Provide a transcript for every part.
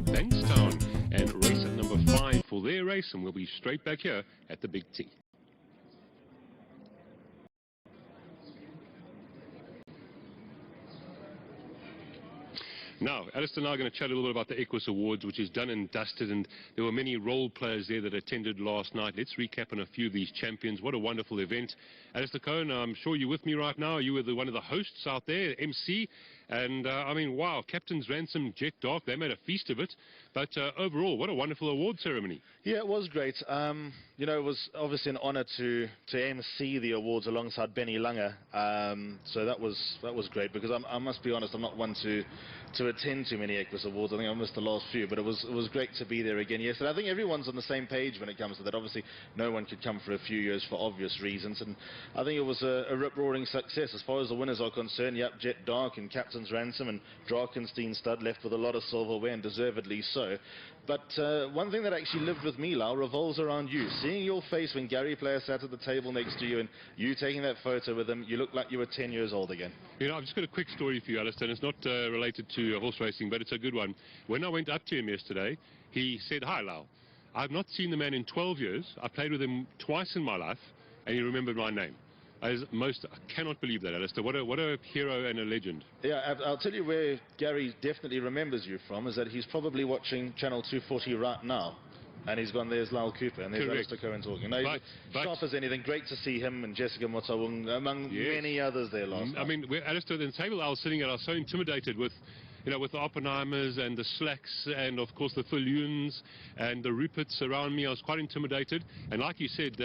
to Bankstown and race at number 5 for their race, and we'll be straight back here at the Big T. Now, Alistair and I are going to chat a little bit about the Equus Awards, which is done and dusted, and there were many role players there that attended last night. Let's recap on a few of these champions. What a wonderful event. Alistair Cohen, I'm sure you're with me right now. You were one of the hosts out there, MC, and I mean, wow, Captain's Ransom, Jet Dark, they made a feast of it. But overall, what a wonderful award ceremony. Yeah, it was great. You know, it was obviously an honour to MC the awards alongside Benny Langer. So that was great, because I must be honest, I'm not one to attend too many Equus Awards. I think I missed the last few, but it was great to be there again yesterday. I think everyone's on the same page when it comes to that. Obviously, no one could come for a few years for obvious reasons, and I think it was a rip-roaring success as far as the winners are concerned. Yep, Jet Dark and Captain's Ransom and Drakenstein Stud left with a lot of silverware, and deservedly so. But one thing that actually lived with me, Lau, revolves around you. Seeing your face when Gary Player sat at the table next to you and you taking that photo with him, you look like you were 10 years old again. You know, I've just got a quick story for you, Alistair, and it's not related to horse racing, but it's a good one. When I went up to him yesterday, he said, "Hi, Lau. I've not seen the man in 12 years. I played with him twice in my life, and he remembered my name." I cannot believe that, Alistair. What a hero and a legend. Yeah, I'll tell you where Gary definitely remembers you from, is that he's probably watching Channel 240 right now. And he's gone, there's Lyle Cooper, and there's Alistair Cohen talking. No, he's sharp as anything. Great to see him and Jessica Motawung, among many others there last night. I mean, Alistair, the table I was sitting at, I was so intimidated with, you know, with the Oppenheimers and the Slacks and, of course, the Viljoens and the Ruperts around me. I was quite intimidated. And like you said,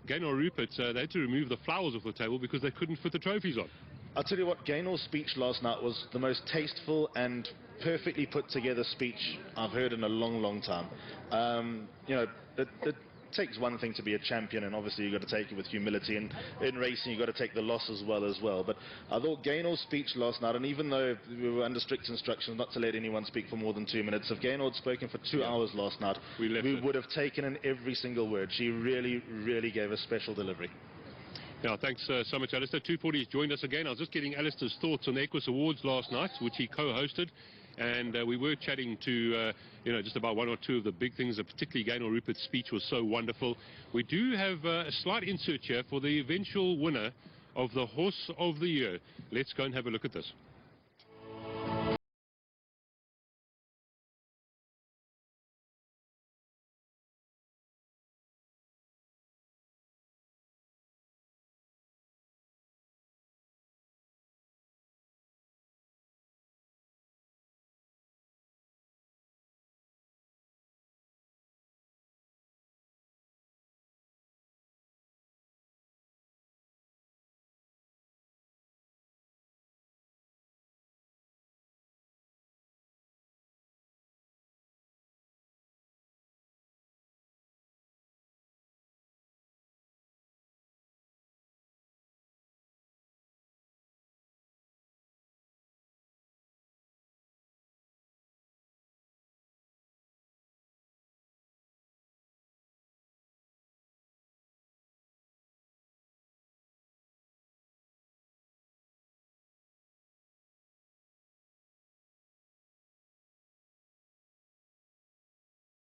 Gaynor Rupert, they had to remove the flowers off the table because they couldn't fit the trophies on. I'll tell you what, Gaynor's speech last night was the most tasteful and perfectly put together speech I've heard in a long, long time. You know, it takes one thing to be a champion, and obviously you've got to take it with humility, and in racing you've got to take the loss as well. But I thought Gaynor's speech last night, and even though we were under strict instructions not to let anyone speak for more than 2 minutes, if Gaynor had spoken for 2 hours last night, we would have taken in every single word. She really, really gave a special delivery. Now, thanks so much, Alistair. 240 has joined us again. I was just getting Alistair's thoughts on the Equus Awards last night, which he co-hosted. And we were chatting to, you know, just about one or two of the big things, particularly Gaynor Rupert's speech was so wonderful. We do have a slight insert here for the eventual winner of the Horse of the Year. Let's go and have a look at this.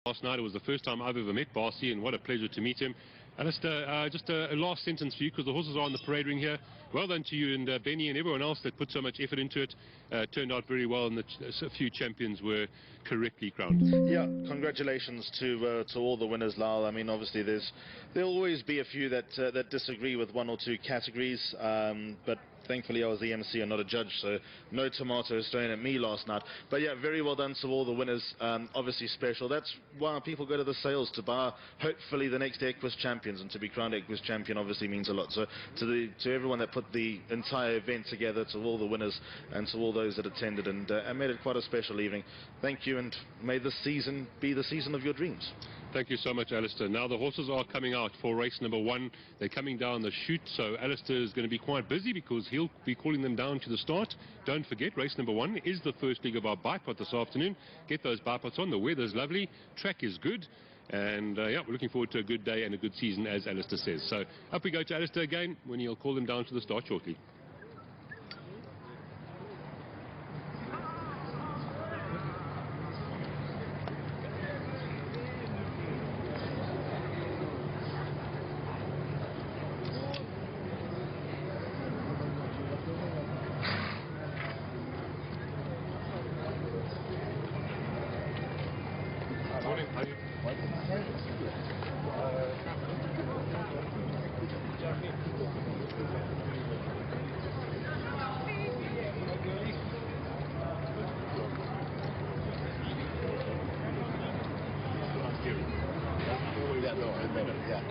Last night, it was the first time I've ever met Barcy, and what a pleasure to meet him. Alistair, just a last sentence for you, because the horses are on the parade ring here. Well done to you and Benny and everyone else that put so much effort into it. Turned out very well, and a few champions were correctly crowned. Yeah, congratulations to all the winners, Lyle. I mean, obviously there'll always be a few that disagree with one or two categories, but thankfully I was the MC and not a judge, so no tomatoes thrown at me last night. But yeah, very well done to all the winners. Obviously special. That's why people go to the sales, to buy hopefully the next Equus champions, and to be crowned Equus champion obviously means a lot. So to everyone that put the entire event together, to all the winners and to all those that attended, and made it quite a special evening. Thank you, and may this season be the season of your dreams. Thank you so much, Alistair. Now the horses are coming out for race number 1. They're coming down the chute, so Alistair is going to be quite busy because he'll be calling them down to the start. Don't forget, race number 1 is the first leg of our bipod this afternoon. Get those bipods on. The weather's lovely. Track is good. And yeah, we're looking forward to a good day and a good season, as Alistair says. So up we go to Alistair again when he'll call them down to the start shortly. Morning. How are you? Yeah, no, I know it, yeah.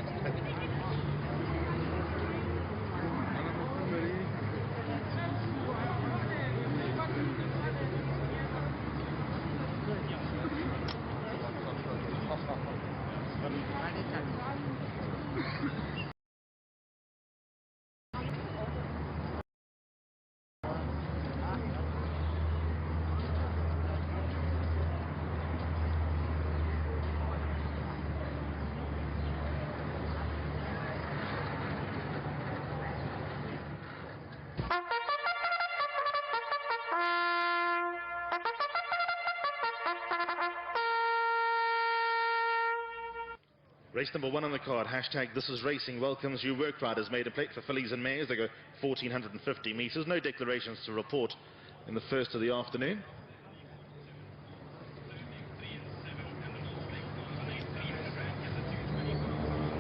Race number 1 on the card, hashtag This Is Racing welcomes you. Work riders made a plate for fillies and mares. They go 1,450 metres. No declarations to report in the first of the afternoon.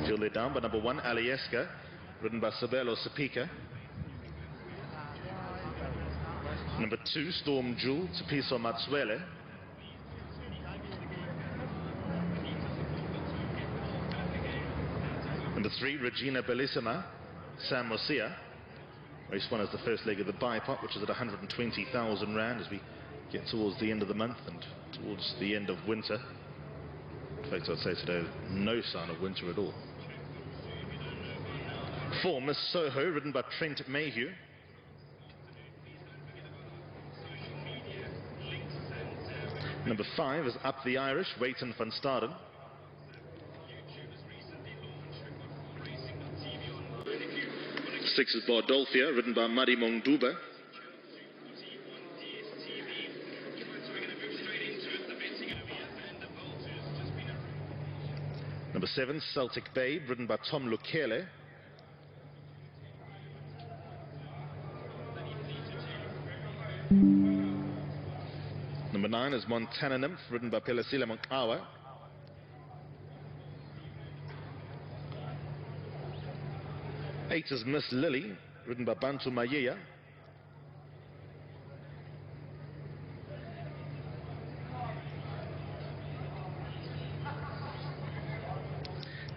Field led down by number 1, Alieska, ridden by Sabelo Sapika. Number 2, Storm Jewel, Tsepiso Matsuele. Number 3, Regina Bellissima, Sam Mosia. Race 1 is the first leg of the bipot, which is at 120,000 rand as we get towards the end of the month and towards the end of winter. In fact, I'd say today, no sign of winter at all. 4, Miss Soho, ridden by Trent Mayhew. Number 5 is Up the Irish, Waiton van Staden. 6 is Bardolphia, ridden by Madi Mongduba. Number 7, Celtic Babe, ridden by Tom Lukele. Number 9 is Montana Nymph, ridden by Pelasila Monkawa. Eight is Miss Lily, ridden by Bantu Mayea.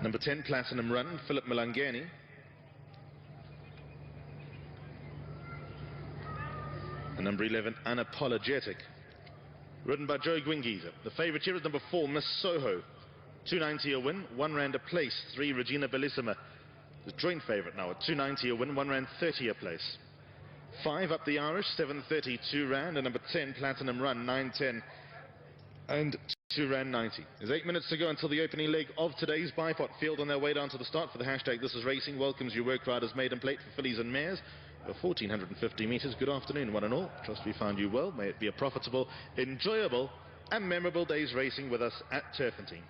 Number 10, Platinum Run, Philip Malangani. And number 11, Unapologetic, ridden by Joe Gwingiza. The favourite here is number 4, Miss Soho. 290 a win, 1 rand a place. 3, Regina Bellissima, the joint favourite now at 290 a win, 1 rand 30 a place. 5, Up the Irish, 732 rand. And number 10, Platinum Run, 910 and 2 rand 90. There's 8 minutes to go until the opening leg of today's bipot. Field on their way down to the start for the hashtag This Is Racing welcomes you. Work riders maiden plate for fillies and mares. 1,450 metres. Good afternoon, one and all. Trust we found you well. May it be a profitable, enjoyable and memorable day's racing with us at Turffontein.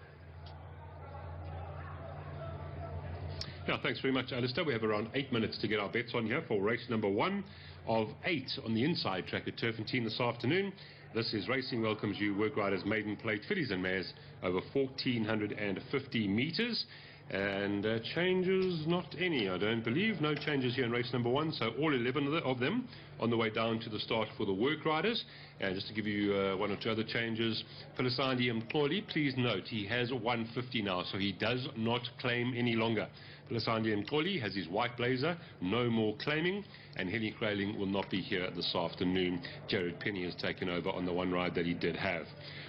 Yeah, thanks very much, Alistair. We have around 8 minutes to get our bets on here for race number 1 of 8 on the inside track at Turffontein this afternoon. This is Racing welcomes you. Work riders maiden plate fillies and mares over 1,450 metres. And changes, not any, I don't believe. No changes here in race number 1, so all 11 of them on the way down to the start for the work riders. And just to give you 1 or 2 other changes, Pelisandi Mkoli, please note, he has 150 now, so he does not claim any longer. Pelisandi Mkoli has his white blazer, no more claiming, and Henny Crailing will not be here this afternoon. Jared Penny has taken over on the one ride that he did have.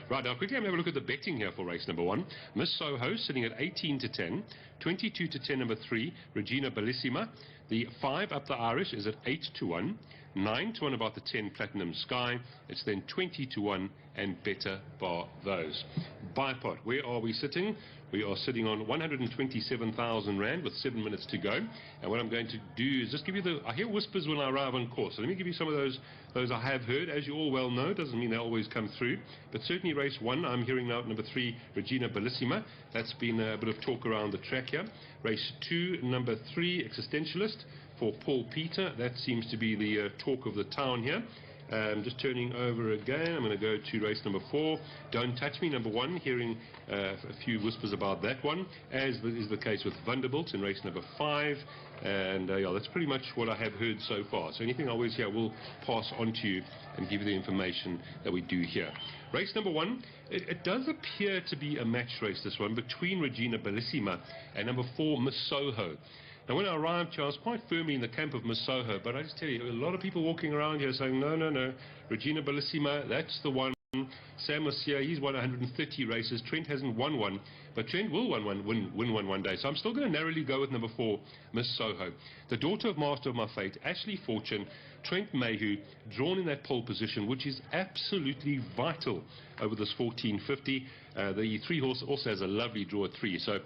Right, now quickly I'm going to have a look at the betting here for race number 1. Miss Soho sitting at 18 to 10, 22 to 10 number 3, Regina Bellissima. The 5 Up the Irish is at 8 to 1, 9 to 1 about the 10 Platinum Sky. It's then 20 to 1 and better bar those. Bipot, where are we sitting? We are sitting on 127,000 rand with 7 minutes to go. And what I'm going to do is just give you I hear whispers when I arrive on course. So let me give you some of those I have heard. As you all well know, doesn't mean they always come through. But certainly race 1, I'm hearing now at number 3, Regina Bellissima. That's been a bit of talk around the track here. Race 2, number 3, Existentialist for Paul Peter. That seems to be the talk of the town here. Just turning over again, I'm going to go to race number 4. Don't Touch Me, number 1, hearing a few whispers about that one, as is the case with Vanderbilt in race number 5. And yeah, that's pretty much what I have heard so far. So anything I always hear, we'll pass on to you and give you the information that we do here. Race number 1, it does appear to be a match race, this one, between Regina Bellissima and number 4, Miss Soho. Now, when I arrived here, I was quite firmly in the camp of Miss Soho, but I just tell you, a lot of people walking around here saying, no, no, no, Regina Bellissima, that's the one. Sam was here, he's won 130 races. Trent hasn't won one, but Trent will win one day. So I'm still going to narrowly go with number 4, Miss Soho. The daughter of Master of My Fate, Ashley Fortune, Trent Mayhew, drawn in that pole position, which is absolutely vital over this 1450. The 3 horse also has a lovely draw at 3. So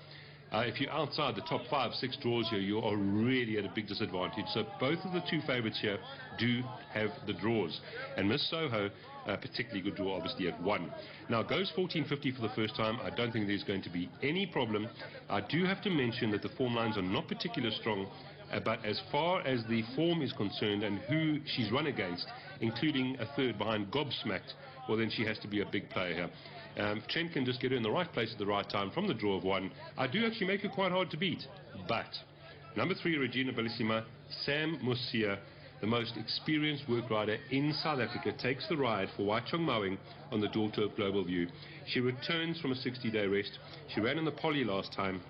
if you're outside the top 5, 6 draws here, you are really at a big disadvantage. So both of the 2 favourites here do have the draws. And Miss Soho, particularly good draw, obviously, at 1. Now, goes 1450 for the first time. I don't think there's going to be any problem. I do have to mention that the form lines are not particularly strong, but as far as the form is concerned and who she's run against, including a third behind Gobsmacked, well, then she has to be a big player here. Trent can just get her in the right place at the right time from the draw of 1. I do actually make her quite hard to beat. But number 3, Regina Bellissima, Sam Musia, the most experienced work rider in South Africa, takes the ride for Waichong Mowing on the daughter of Global View. She returns from a 60-day rest. She ran in the Poly last time,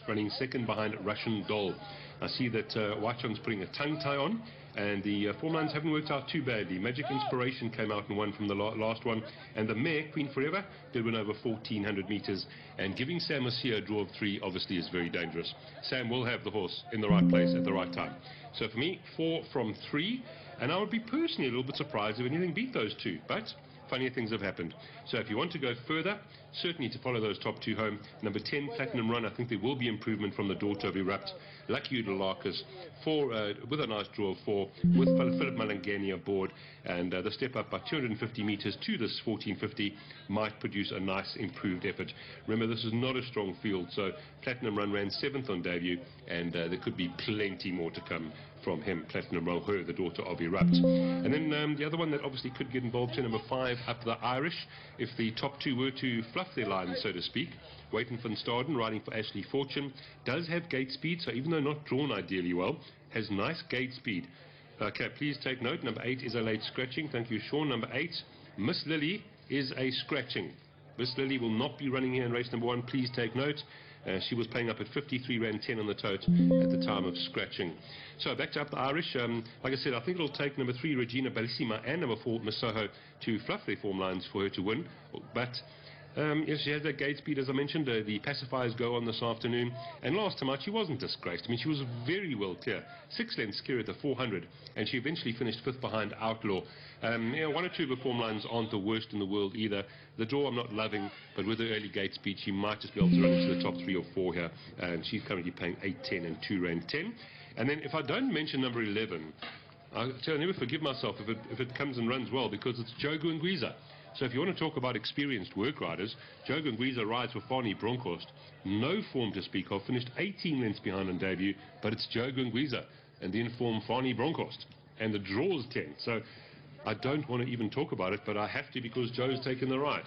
running second behind Russian Doll. I see that Waichong's putting a tongue tie on, and the form lines haven't worked out too badly. Magic Inspiration came out and won from the last one, and the mare, Queen Forever, did win over 1,400 metres, and giving Sam Musia a draw of 3 obviously is very dangerous. Sam will have the horse in the right place at the right time. So for me, 4 from 3, and I would be personally a little bit surprised if anything beat those 2, but funnier things have happened. So if you want to go further, certainly to follow those top 2 home. Number 10, Platinum Run, I think there will be improvement from the daughter of Erupt. Lucky Udalarcus, 4 with a nice draw of 4, with Philip Malangani aboard, and the step up by 250 metres to this 1450 might produce a nice improved effort. Remember, this is not a strong field, so Platinum Run ran 7th on debut, and there could be plenty more to come from him, Platinum Run, her, the daughter of Erupt. And then the other one that obviously could get involved here, number 5, Up the Irish, if the top 2 were to fluff their line, so to speak. Waiting van Staden, riding for Ashley Fortune, does have gate speed, so even though not drawn ideally well, has nice gate speed. Okay, please take note, number 8 is a late scratching. Thank you, Sean. Number 8, Miss Lily, is a scratching. Miss Lily will not be running here in race number 1, please take note. She was paying up at 53 Rand 10 on the tote at the time of scratching. So back to Up the Irish. Like I said, I think it'll take number 3, Regina Bellissima, and number 4, Miss Soho, to fluff their form lines for her to win. But yes, she has that gate speed, as I mentioned. The pacifiers go on this afternoon. And last time out, she wasn't disgraced. I mean, she was very well clear. 6 lengths clear at the 400, and she eventually finished 5th behind Outlaw. 1 or 2 of the form lines aren't the worst in the world either. The draw I'm not loving, but with the early gate speed, she might just be able to run into the top 3 or 4 here. And she's currently paying 8.10 and 2 Rand 10. And then if I don't mention number 11, I'll never forgive myself if it comes and runs well, because it's Jogo Ngwiza. So if you want to talk about experienced work riders, Jogo Ngwiza rides for Fani Bronkhorst. No form to speak of, finished 18 lengths behind on debut, but it's Jogo Ngwiza and the informed Fani Bronkhorst. And the draw's 10. So I don't want to even talk about it, but I have to because Joe's taken the ride.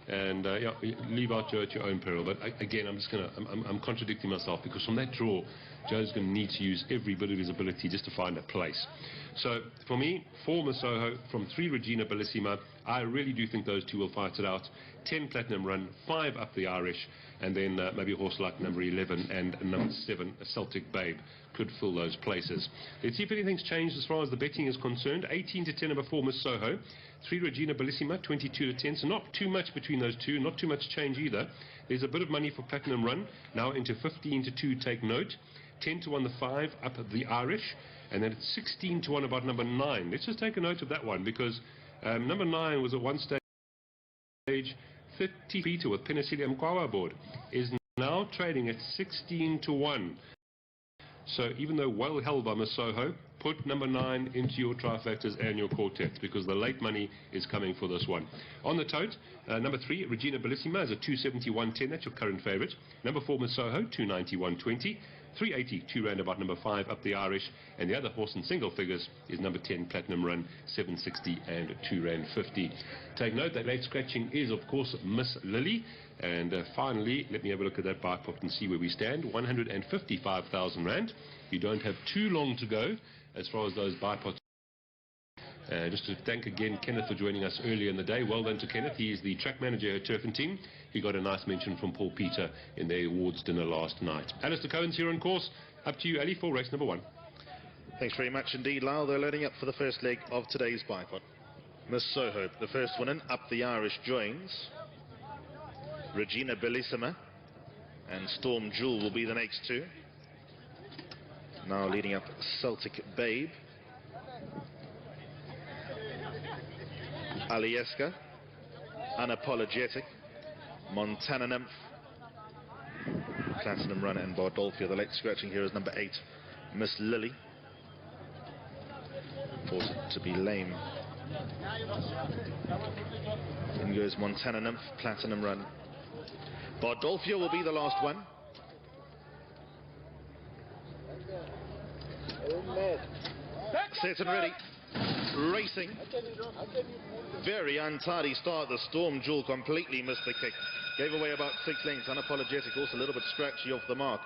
And yeah, leave out Joe at your own peril. But again, I'm contradicting myself, because from that draw, Joe's going to need to use every bit of his ability just to find a place. So for me, 4 Miss Soho, from 3 Regina Bellissima, I really do think those 2 will fight it out. 10 Platinum Run, 5 Up the Irish, and then maybe a horse like number 11 and number 7, a Celtic Babe, could fill those places. Let's see if anything's changed as far as the betting is concerned. 18 to 10, number 4 Miss Soho, 3 Regina Bellissima, 22 to 10, so not too much between those 2, not too much change either. There's a bit of money for Platinum Run, now into 15 to 2, take note. 10 to 1, the 5, Up the Irish, and then it's 16 to 1 about number 9. Let's just take a note of that one, because number 9 was at one stage 30 Peter with Penicilli Mkwawa aboard, is now trading at 16 to 1. So even though well held by Miss Soho, put number 9 into your trifectas and your quartets, because the late money is coming for this one. On the tote, number 3, Regina Bellissima, is a 271.10. That's your current favourite. Number 4, Miss Soho, 291.20. 380, 2 roundabout number 5 Up the Irish, and the other horse in single figures is number 10 Platinum Run, 760 and 2 rand 50. Take note that late scratching is of course Miss Lily. And finally, let me have a look at that buy pot and see where we stand. 155,000 rand. You don't have too long to go as far as those buy pots. Just to thank again Kenneth for joining us earlier in the day. Well done to Kenneth. He is the track manager at Turffontein. He got a nice mention from Paul Peter in their awards dinner last night. Alistair Cohen's here on course. Up to you, Ali, for race number 1. Thanks very much indeed, Lyle. They're loading up for the first leg of today's buy pot. Miss Soho, the first one in. Up the Irish joins. Regina Bellissima and Storm Jewel will be the next two. Now leading up Celtic Babe. Alieska, Unapologetic, Montana Nymph, Platinum Run and Bardolphia. The late scratching here is number 8, Miss Lily. Reported to be lame. In goes Montana Nymph, Platinum Run. Bardolphia will be the last one. Set and ready. Racing. Very untidy start. The Storm Jewel completely missed the kick. Gave away about 6 lengths. Unapologetic also a little bit scratchy off the mark.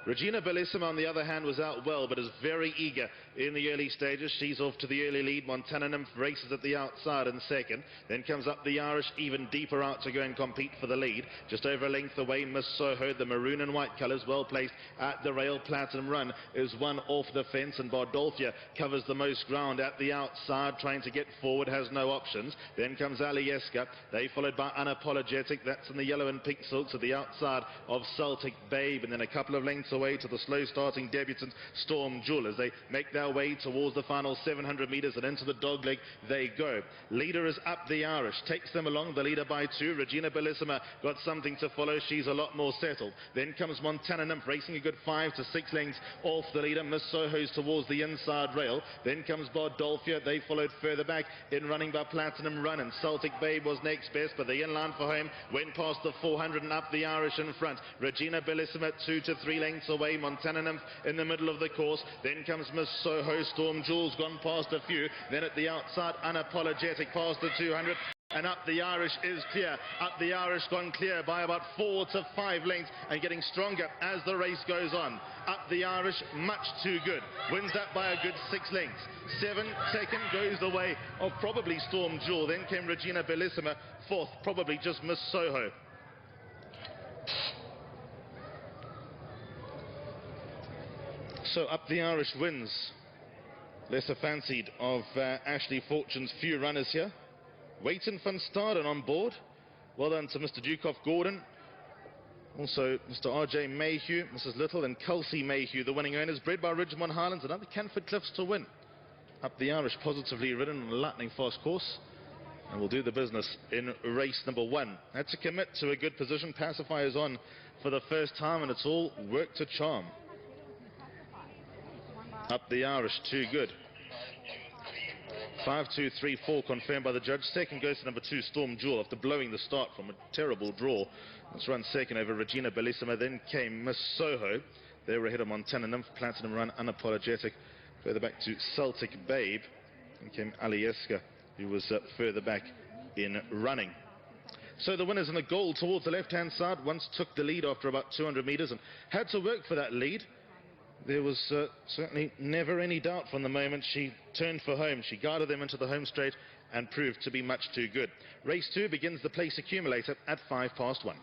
Regina Bellissima, on the other hand, was out well, but is very eager in the early stages. She's off to the early lead. Montana Nymph races at the outside in second. Then comes up the Irish, even deeper out to go and compete for the lead. Just over a length away, Miss Soho, the maroon and white colours, well placed at the rail. Platinum Run is one off the fence, and Bardolphia covers the most ground at the outside, trying to get forward, has no options. Then comes Alieska. They followed by Unapologetic. That's in the yellow and pink silks at the outside of Celtic Babe, and then a couple of lengths away to the slow starting debutant Storm Jewel as they make their way towards the final 700 metres and into the dogleg they go. Leader is Up the Irish, takes them along, the leader by 2. Regina Bellissima got something to follow, she's a lot more settled. Then comes Montana Nymph racing a good 5 to 6 lengths off the leader. Miss Soho's towards the inside rail. Then comes Bardolphia, they followed further back in running by Platinum Run, and Celtic Babe was next best, but the inline for home went past the 400 and Up the Irish in front. Regina Bellissima 2 to 3 lengths away. Montana Nymph in the middle of the course. Then comes Miss Soho. Storm Jewel's gone past a few. Then at the outside, Unapologetic past the 200. And Up the Irish is clear. Up the Irish gone clear by about 4 to 5 lengths and getting stronger as the race goes on. Up the Irish, much too good. Wins that by a good 6 lengths. 7 second goes the way of probably Storm Jewel. Then came Regina Bellissima. 4th, probably just Miss Soho. So Up the Irish wins. Lesser fancied of Ashley Fortune's few runners here. Waiting van Staden on board. Well done to Mr. Dukoff Gordon. Also Mr. R.J. Mayhew, Mrs. Little and Kelsey Mayhew, the winning owners. Bred by Ridgemont Highlands, another Canford Cliffs to win. Up the Irish positively ridden on a lightning fast course. And will do the business in race number 1. Had to commit to a good position. Pacifiers on for the first time and it's all worked to charm. Up the Irish, too good. 5, 2, 3, 4 confirmed by the judge. Second goes to number 2, Storm Jewel, after blowing the start from a terrible draw. Let's run second over Regina Bellissima. Then came Miss Soho. They were ahead of Montana Nymph, Platinum Run, Unapologetic. Further back to Celtic Babe. Then came Alieska, who was further back in running. So the winners in the goal towards the left-hand side once took the lead after about 200 metres and had to work for that lead. There was certainly never any doubt from the moment she turned for home. She guided them into the home straight and proved to be much too good. Race 2 begins the place accumulator at 1:05.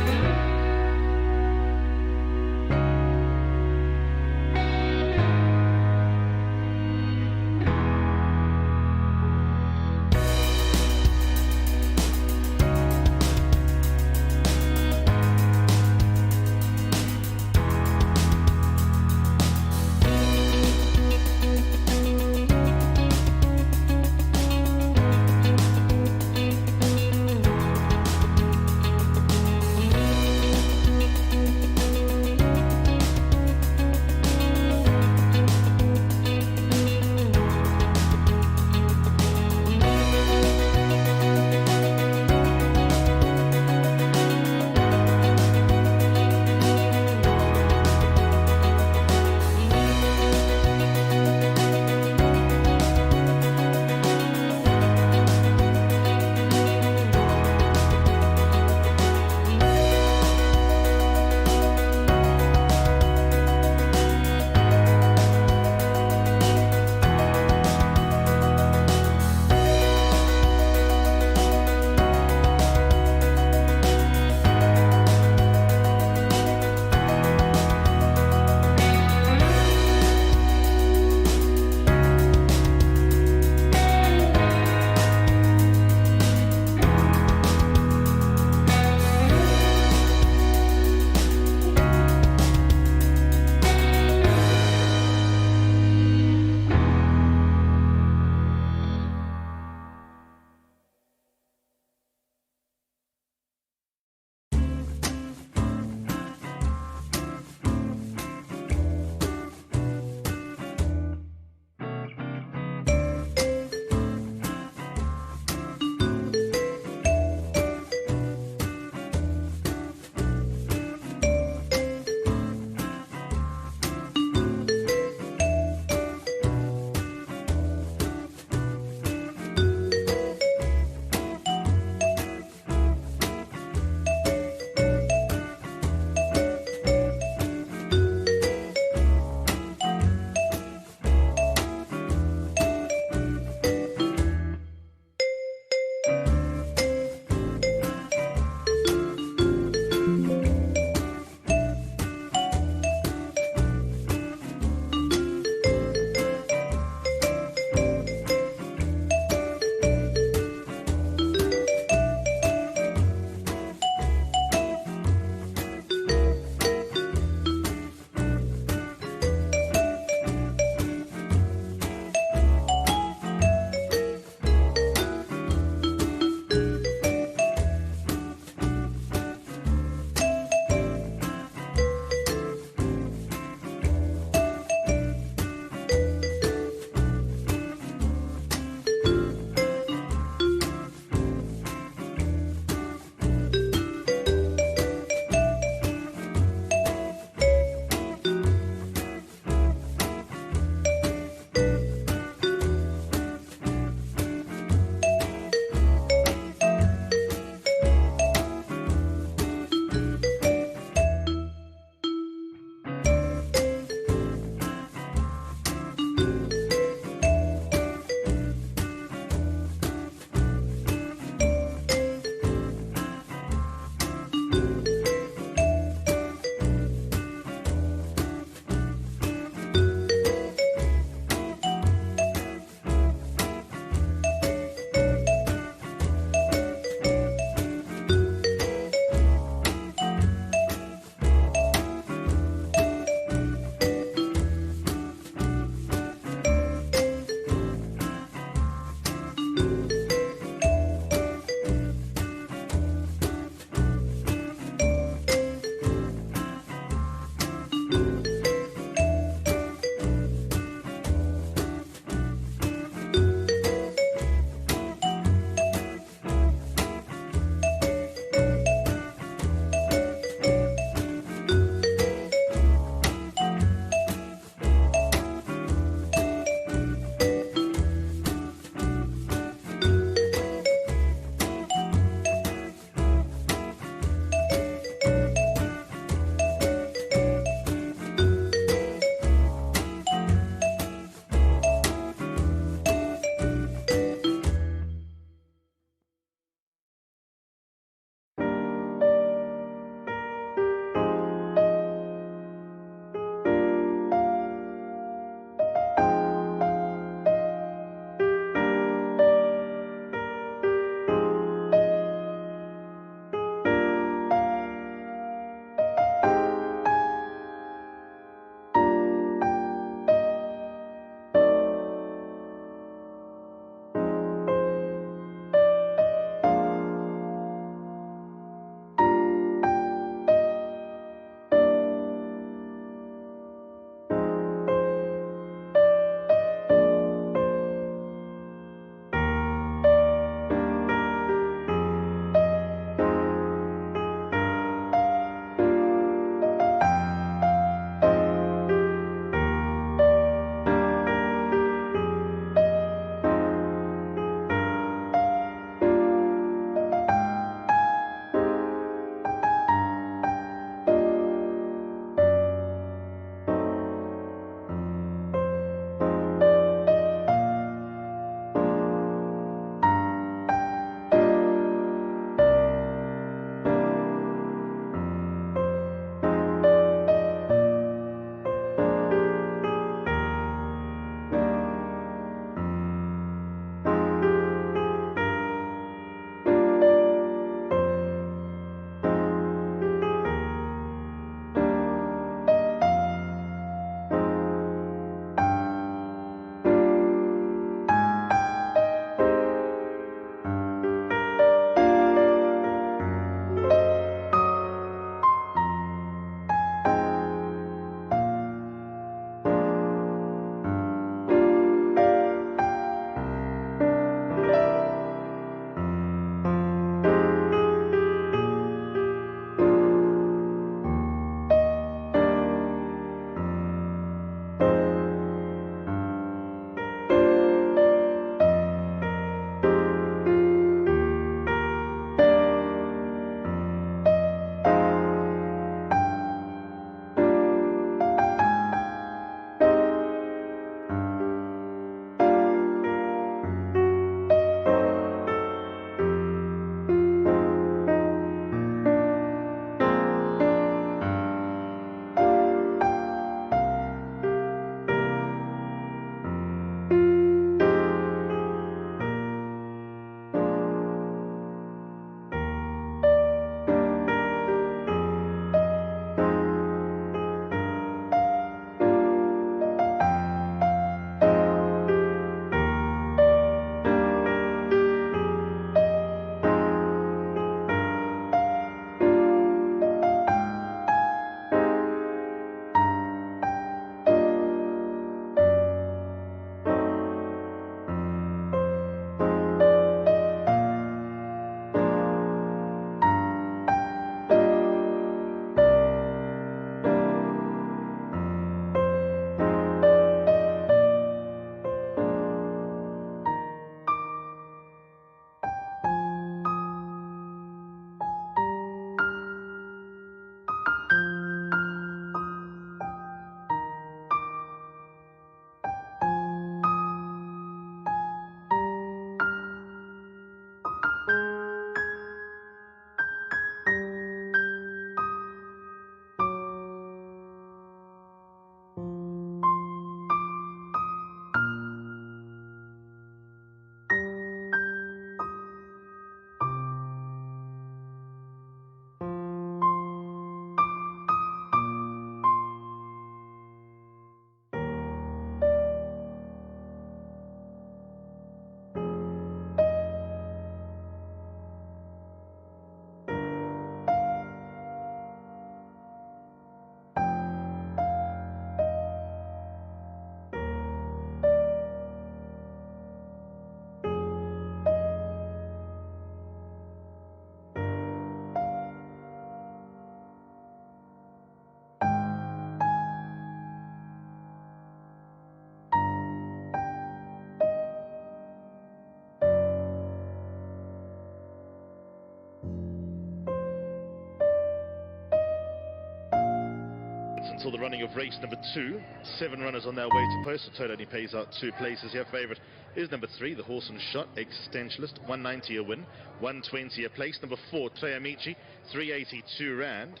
until the running of race number 2. 7 runners on their way to post. The total only pays out 2 places here. Favourite is number 3, the horse and shot, Existentialist, 190 a win, 120 a place. Number 4, Tre Amici, 380, 2 rand.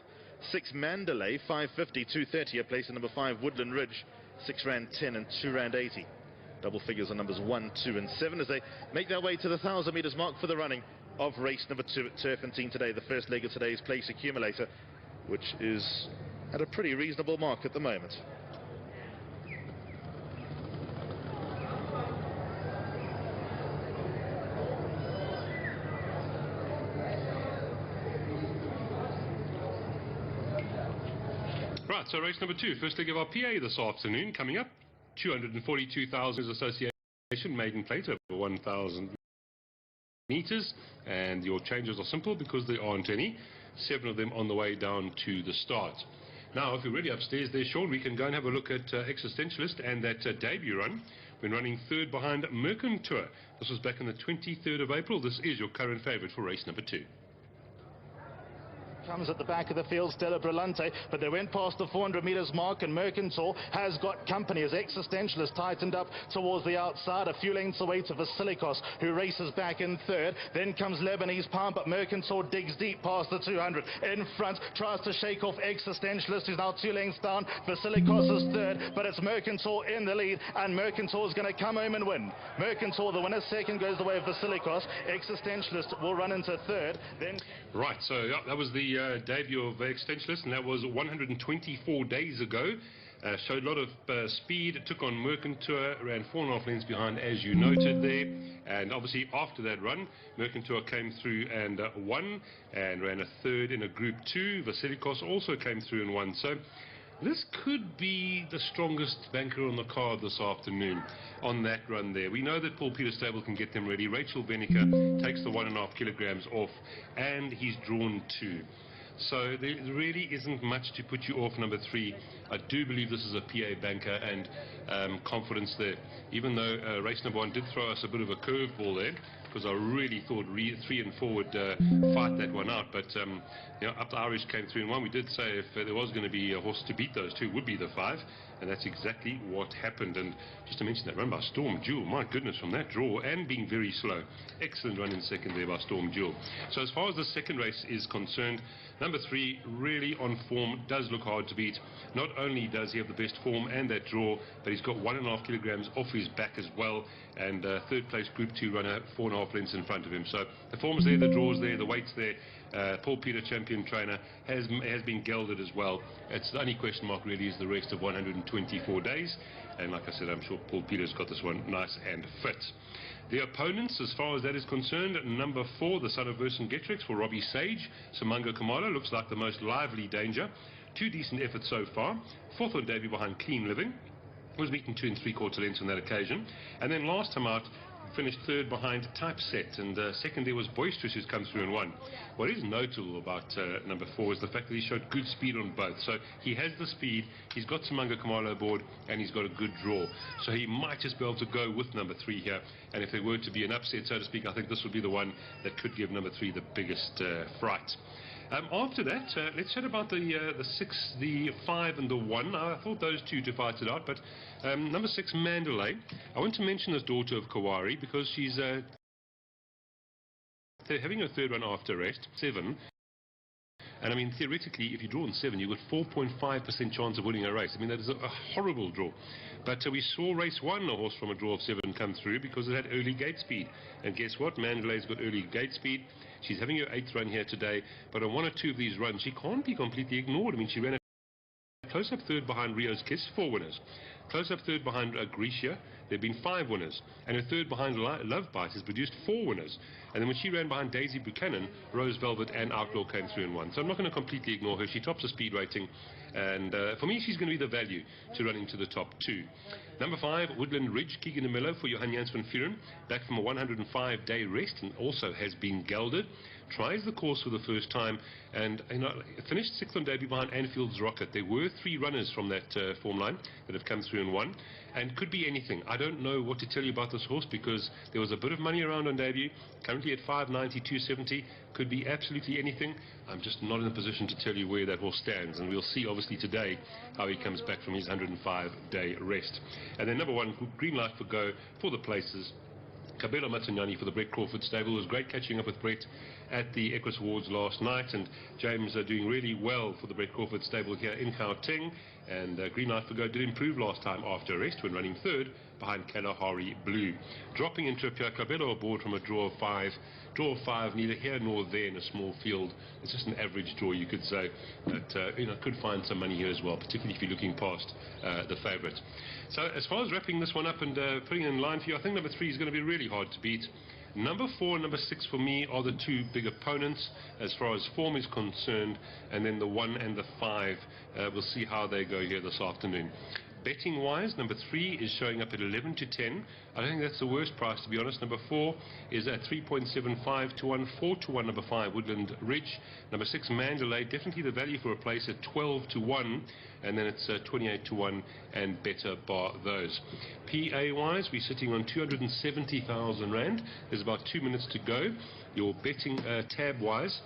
6, Mandalay, 550, 230 a place. And number 5, Woodland Ridge, 6 rand 10 and 2 rand 80. Double figures on numbers 1, 2 and 7 as they make their way to the 1,000 metres mark for the running of race number 2 at Turffontein today. The first leg of today's place accumulator, which is at a pretty reasonable mark at the moment. Right, so race number 2, first leg of our PA this afternoon, coming up. 242,000 association maiden plate over 1,000 meters, and your changes are simple because there aren't any. 7 of them on the way down to the start. Now, if you're ready upstairs there, Sean, we can go and have a look at Existentialist and that debut run when running 3rd behind Mercantour. This was back on the 23rd of April. This is your current favourite for race number 2. Comes at the back of the field, Stella Brillante, but they went past the 400 metres mark, and Mercantour has got company as Existentialist tightened up towards the outside, a few lengths away to Vasilikos, who races back in 3rd. Then comes Lebanese Palm, but Mercantour digs deep past the 200. In front, tries to shake off Existentialist, who's now 2 lengths down. Vasilikos is 3rd, but it's Mercantour in the lead, and Mercantour is going to come home and win. Mercantour, the winner. 2nd goes the way of Vasilikos. Existentialist will run into 3rd. Then... Right, so yeah, that was the debut of Existentialist, and that was 124 days ago. Showed a lot of speed, took on Mercantour, ran 4.5 lengths behind, as you noted there. And obviously after that run, Mercantour came through and won, and ran a 3rd in a Group 2. Vasilikos also came through and won. So this could be the strongest banker on the card this afternoon on that run there. We know that Paul Peter's stable can get them ready. Rachel Benniker takes the 1.5 kilograms off, and he's drawn 2. So there really isn't much to put you off number 3. I do believe this is a PA banker, and confidence there. Even though race number 1 did throw us a bit of a curveball there, because I really thought 3 and 4 would fight that one out. But you know, Up the Irish came 3 and 1. We did say if there was going to be a horse to beat those 2, would be the 5. And that's exactly what happened. And just to mention that run by Storm Jewel, my goodness, from that draw and being very slow. Excellent run in 2nd there by Storm Jewel. So as far as the 2nd race is concerned, number 3 really on form, does look hard to beat. Not only does he have the best form and that draw, but he's got 1.5 kilograms off his back as well. And 3rd place Group 2 runner, 4.5 lengths in front of him. So the form's there, the draw's there, the weight's there. Paul Peter, champion trainer, has been gelded as well. It's the only question mark really is the rest of 124 days. And like I said, I'm sure Paul Peter's got this one nice and fit. The opponents, as far as that is concerned, number 4, the son of Vercingetorix for Robbie Sage. Simango Kamala looks like the most lively danger. 2 decent efforts so far. 4th on debut behind Clean Living. Was beaten 2 3/4 lengths on that occasion. And then last time out, finished 3rd behind Typeset, and 2nd there was Boisterous, who's come through and won. What is notable about number 4 is the fact that he showed good speed on both. So he has the speed, he's got Simango Kamala aboard, and he's got a good draw. So he might just be able to go with number 3 here. And if there were to be an upset, so to speak, I think this would be the one that could give number 3 the biggest fright. After that, let's chat about the 6, the 5 and the 1. I thought those 2 to fight it out, but number 6, Mandalay. I want to mention this daughter of Kawari because she's having her 3rd run after rest, 7. And I mean, theoretically, if you draw on 7, you've got 4.5% chance of winning a race. I mean, that is a horrible draw. But we saw race 1, a horse from a draw of 7 come through because it had early gate speed. And guess what? Mandalay's got early gate speed. She's having her 8th run here today. But on 1 or 2 of these runs, she can't be completely ignored. I mean, she ran a close-up 3rd behind Rio's Kiss, 4 winners. Close-up 3rd behind Grecia, there have been 5 winners. And her 3rd behind Love Bite has produced 4 winners. And then when she ran behind Daisy Buchanan, Rose Velvet and Outlaw came through and won. So I'm not going to completely ignore her. She tops the speed rating. And for me, she's going to be the value to running to the top 2. Number 5, Woodland Ridge, Keegan and Miller for Johan Jans van Vuren, back from a 105-day rest and also has been gelded. Tries the course for the first time and finished 6th on debut behind Anfield's Rocket. There were 3 runners from that form line that have come through afternoon won, and could be anything. I don't know what to tell you about this horse because there was a bit of money around on debut, currently at 590, 270, could be absolutely anything. I'm just not in a position to tell you where that horse stands, and we'll see obviously today how he comes back from his 105-day rest. And then number 1, green light for go for the places. Kabelo Matsunyani for the Brett Crawford stable. It was great catching up with Brett at the Equus Awards last night, and James are doing really well for the Brett Crawford stable here in Gauteng. And green light for go did improve last time after rest when running third behind Kalahari Blue. Dropping into a Pierre Kabelo aboard from a draw of 5. Draw of 5, neither here nor there in a small field. It's just an average draw, you could say. But, could find some money here as well, particularly if you're looking past the favourite. So as far as wrapping this one up and putting it in line for you, I think number 3 is going to be really hard to beat. Number 4 and number 6 for me are the 2 big opponents as far as form is concerned, and then the 1 and the 5. We'll see how they go here this afternoon. Betting wise, number 3 is showing up at 11 to 10. I don't think that's the worst price, to be honest. Number 4 is at 3.75 to 1, 4 to 1. Number 5, Woodland Ridge. Number 6, Mandalay, definitely the value for a place at 12 to 1, and then it's 28 to 1 and better bar those. PA wise, we're sitting on 270,000 Rand. There's about 2 minutes to go. Your betting tab wise,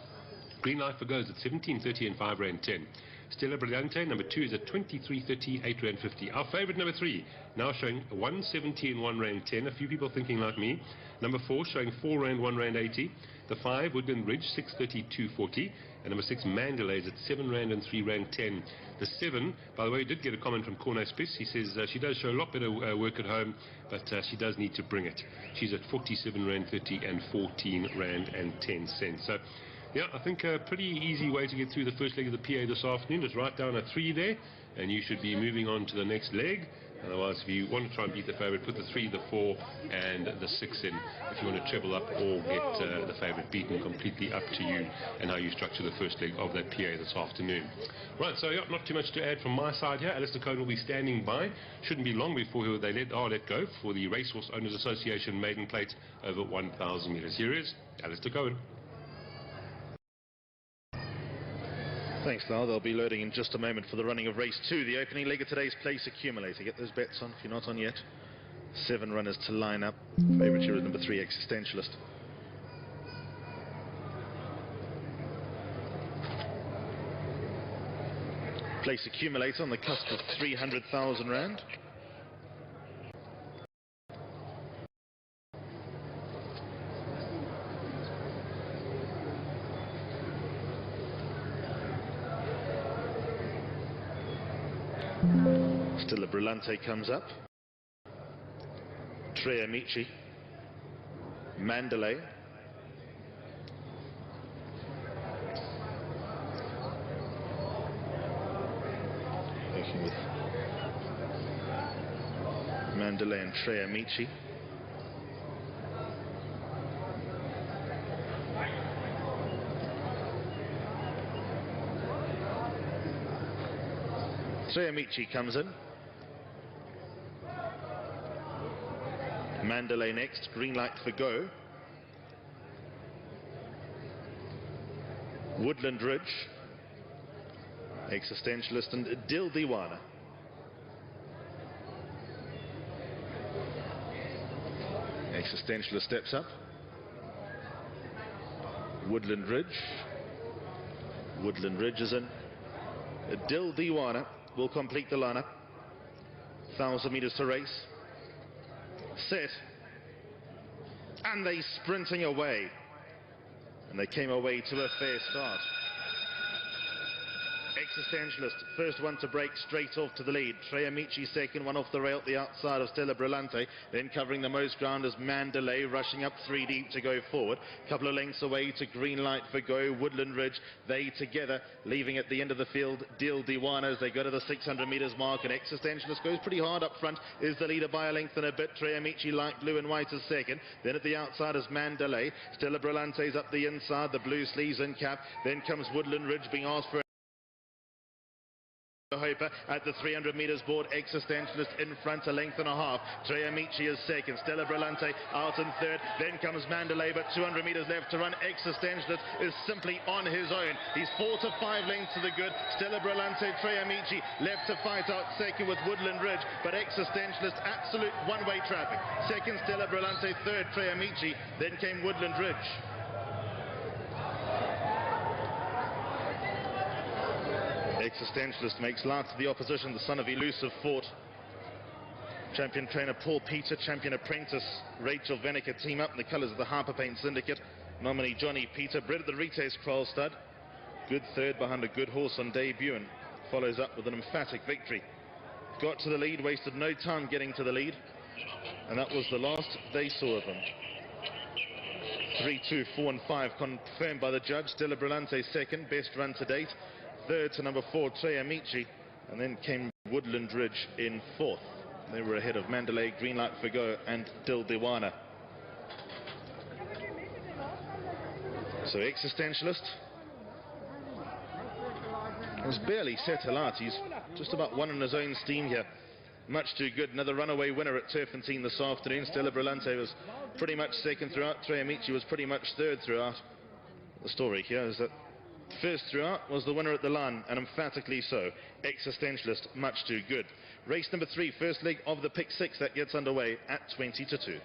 green light for goes at 17.30 and 5 Rand 10. Stella Brillante, number 2 is at 23.30, 8 Rand 50. Our favourite number 3, now showing 170 and 1 Rand 10. A few people thinking like me. Number 4 showing 4 Rand, 1 Rand 80. The 5, Woodland Ridge, 6.30, 2.40. And number 6, Mandalay, is at 7 Rand and 3 Rand 10. The 7, by the way, did get a comment from Corne Spiss. He says she does show a lot better work at home, but she does need to bring it. She's at 47 Rand 30 and 14 Rand and 10 cents. So, yeah, I think a pretty easy way to get through the first leg of the PA this afternoon. Just write down a 3 there, and you should be moving on to the next leg. Otherwise, if you want to try and beat the favourite, put the 3, the 4, and the 6 in. If you want to treble up or get the favourite beaten, completely up to you and how you structure the first leg of that PA this afternoon. Right, so yeah, not too much to add from my side here. Alistair Cohen will be standing by. Shouldn't be long before they let go for the Racehorse Owners Association maiden plate over 1,000 metres. Here is Alistair Cohen. Thanks, Lyle. They'll be loading in just a moment for the running of race 2, the opening leg of today's place accumulator. Get those bets on if you're not on yet. 7 runners to line up. Favourite here is number 3, Existentialist. Place accumulator on the cusp of 300,000 Rand. Stella Brillante comes up. Tre Amici. Mandalay. Working with Mandalay and Tre Amici. Tre Amici comes in. Mandalay next, green light for go. Woodland Ridge, Existentialist, and Dil Diwana. Existentialist steps up. Woodland Ridge. Woodland Ridge is in. Dil Diwana will complete the lineup. 1,000 metres to race. Set, and they sprinting away, and they came away to a fair start. Existentialist, first one to break straight off to the lead. Tre Amici second, one off the rail at the outside of Stella Brillante. Then covering the most ground is Mandalay, rushing up 3 deep to go forward. Couple of lengths away to green light for go. Woodland Ridge, they together, leaving at the end of the field Dil Diwana as they go to the 600 metres mark. And Existentialist goes pretty hard up front, is the leader by a length and a bit. Tre Amici light blue and white is second. Then at the outside is Mandalay. Stella Brillante's up the inside, the blue sleeves and cap. Then comes Woodland Ridge being asked for Viper at the 300 meters board. Existentialist in front, a length and a half. Tre Amici is second. Stella Brillante out in third. Then comes Mandalay, but 200 meters left to run. Existentialist is simply on his own. He's 4 to 5 lengths to the good. Stella Brillante, Tre Amici left to fight out second with Woodland Ridge, but Existentialist absolute one-way traffic. Second Stella Brillante, third Tre Amici, then came Woodland Ridge. Existentialist makes light of the opposition, the son of elusive fort. Champion trainer Paul Peter, champion apprentice Rachel Venica team up in the colours of the Harper Paint Syndicate. Nominee Johnny Peter, bred at the Rites Kroll stud. Good third behind a good horse on debut and follows up with an emphatic victory. Got to the lead, wasted no time getting to the lead, and that was the last they saw of him. 3, 2, 4 and 5 confirmed by the judge. Stella Brillante second, best run to date. Third to number 4, Tre Amici, and then came Woodland Ridge in fourth. They were ahead of Mandalay, Green Light for Go and Dil Diwana. So Existentialist was barely set alight. He's just about one on his own steam here. Much too good. Another runaway winner at Turffontein this afternoon. Stella Brillante was pretty much second throughout. Tre Amici was pretty much third throughout. The story here is that first throughout was the winner at the line, and emphatically so. Existentialist, much too good. Race number 3, first leg of the pick 6, that gets underway at 20 to 2.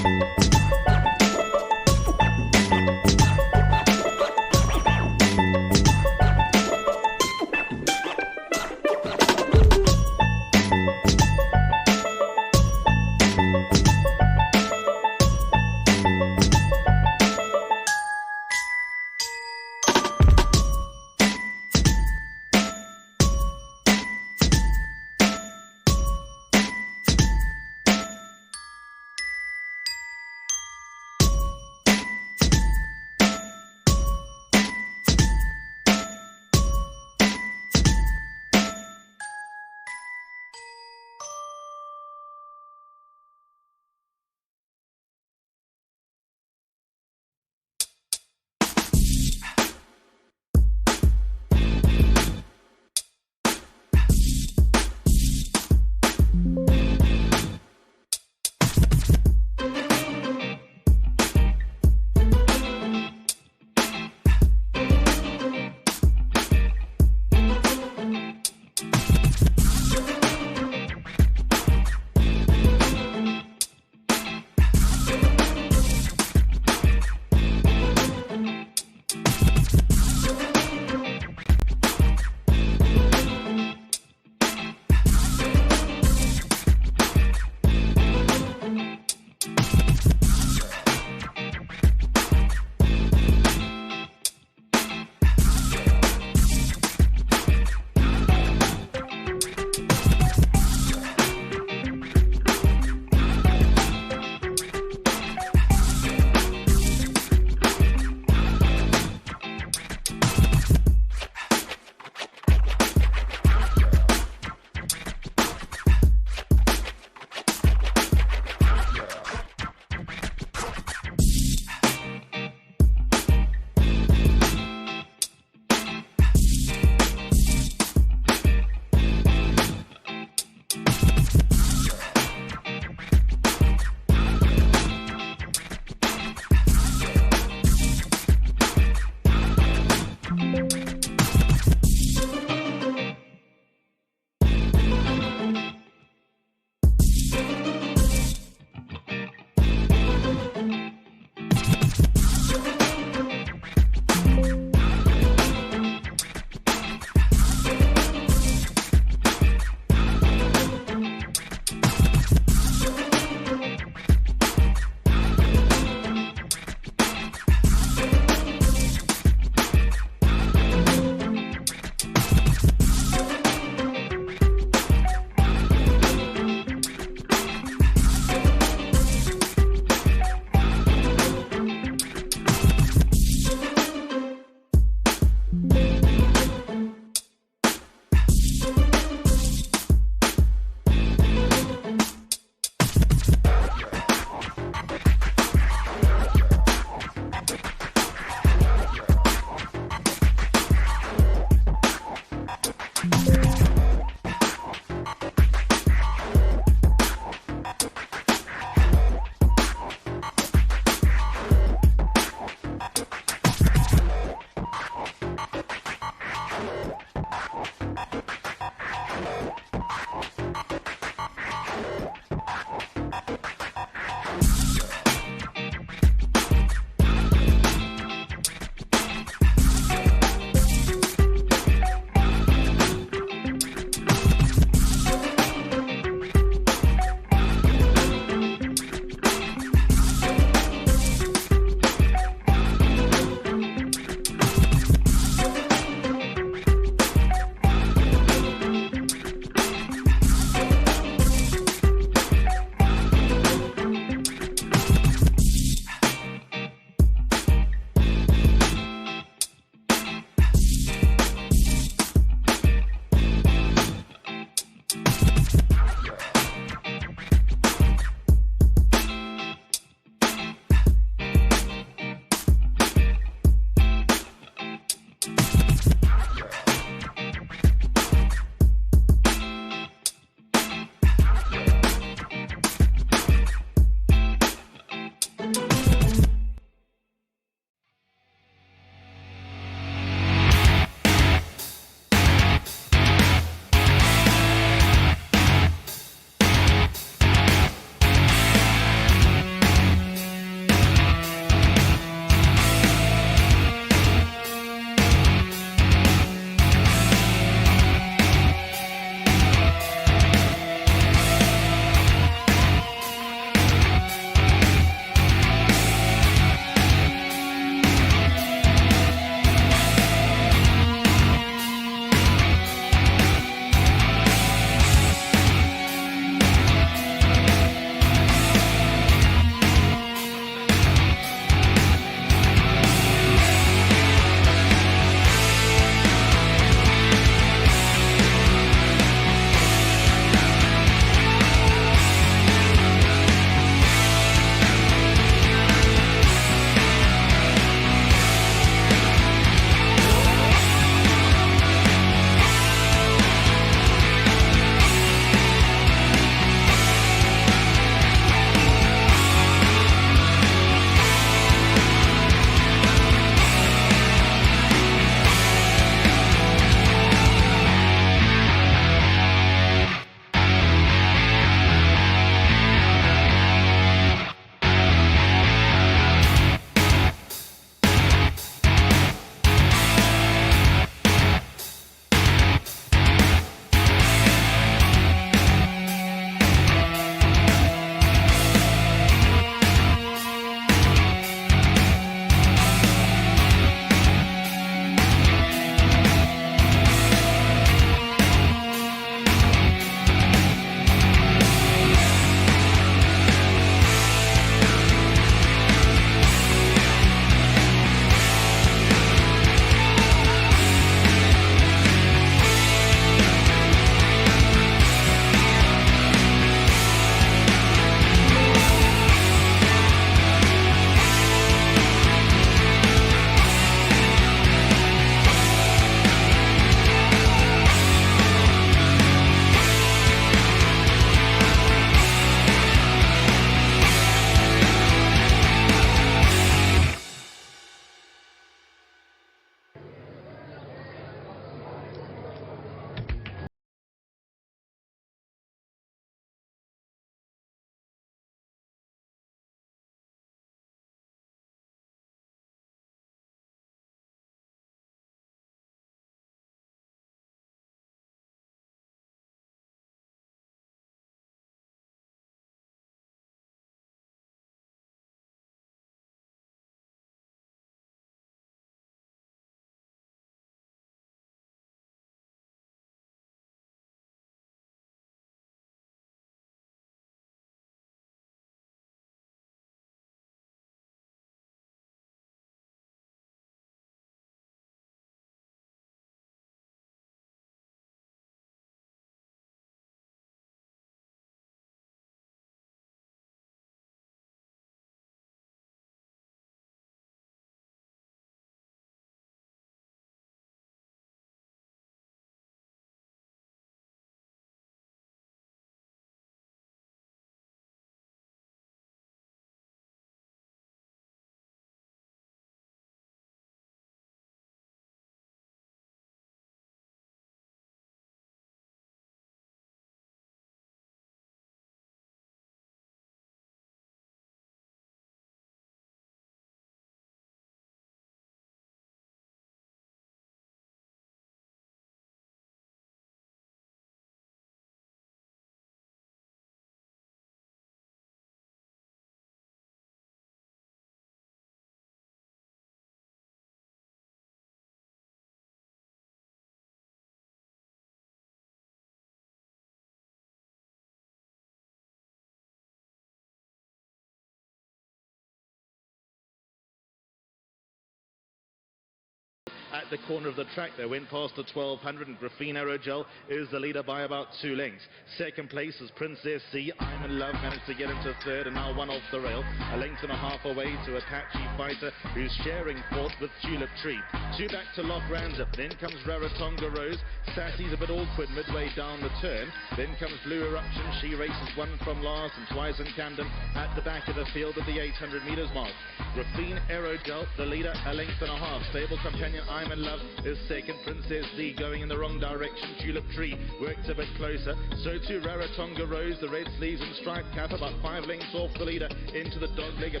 at the corner of the track. They went past the 1200, and Graphene Aerogel is the leader by about 2 lengths. Second place is Princess C. I'm in Love managed to get into third and now one off the rail. A length and a half away to Apache Fighter, who's sharing fourth with Tulip Tree. 2 back to Loch Ranza. Then comes Rarotonga Rose. Sassy's a bit awkward midway down the turn. Then comes Blue Eruption. She races one from last, and Twice in Camden at the back of the field at the 800 metres mark. Graphene Aerogel, the leader, a length and a half. Stable Companion I'm in Love is second. Princess Z going in the wrong direction. Tulip Tree worked a bit closer. So too Rarotonga Rose, the red sleeves and striped cap, about 5 lengths off the leader into the dog leg.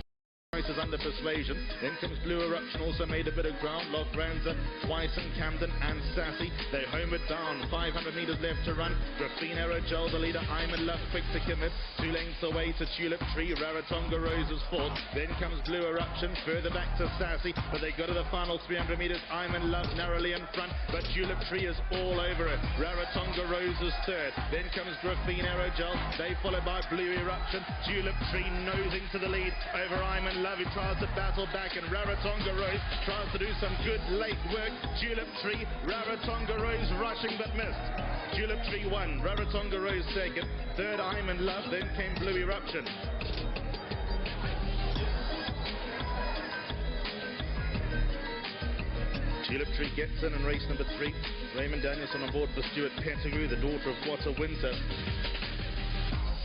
Is under persuasion. Then comes Blue Eruption, also made a bit of ground. Loch Ranza, Twice in Camden and Sassy. They home it down. 500 metres left to run. Graphene Aerogel, the leader. I'm in Love, quick to commit. 2 lengths away to Tulip Tree. Rarotonga Rose is fourth. Then comes Blue Eruption, further back to Sassy. But they go to the final 300 metres. I'm in Love narrowly in front, but Tulip Tree is all over it. Rarotonga Rose is third. Then comes Graphene Aerogel. They followed by Blue Eruption. Tulip Tree nosing to the lead over I'm in Love. He tries to battle back, and Rarotonga Rose tries to do some good late work. Tulip Tree, Rarotonga Rose rushing but missed. Tulip Tree won, Rarotonga Rose second, third I'm in Love, then came Blue Eruption. Tulip Tree gets in race number 3. Raymond Danielson on board for Stuart Pettigrew, the daughter of Wata Winter.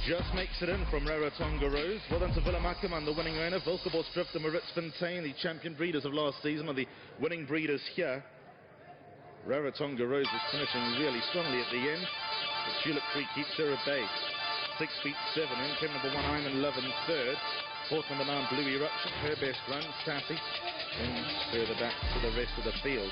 Just makes it in from Rarotonga Rose. Well done to Willem-Ackermann, the winning owner. Wilkebos Drift and Turffontein, the champion breeders of last season, are the winning breeders here. Rarotonga Rose is finishing really strongly at the end, but Tulip Tree keeps her at bay. 6 feet 7 in. Came number 1 I'm in Love in third. Fourth number 9 Blue Eruption, her best run, Sassy. And further back to the rest of the field.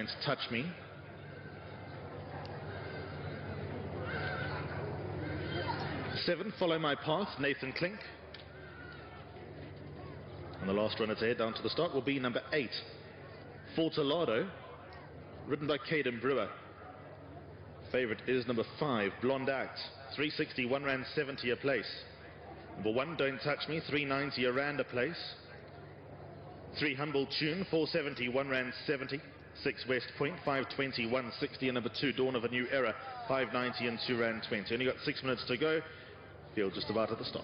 Don't Touch Me. Seven, Follow My Path, Nathan Klink. And the last runner to head down to the start will be number 8, Fortalado, ridden by Caden Brewer. Favourite is number 5, Blonde Act, 360, £1.70 a place. Number 1, Don't Touch Me, 390 a rand a place. 3, Humble Tune, 470, £1.70. 6, West Point, 520, 160. And number 2, Dawn of a New Era, 590 and £2.20. Only got 6 minutes to go. Field just about at the start.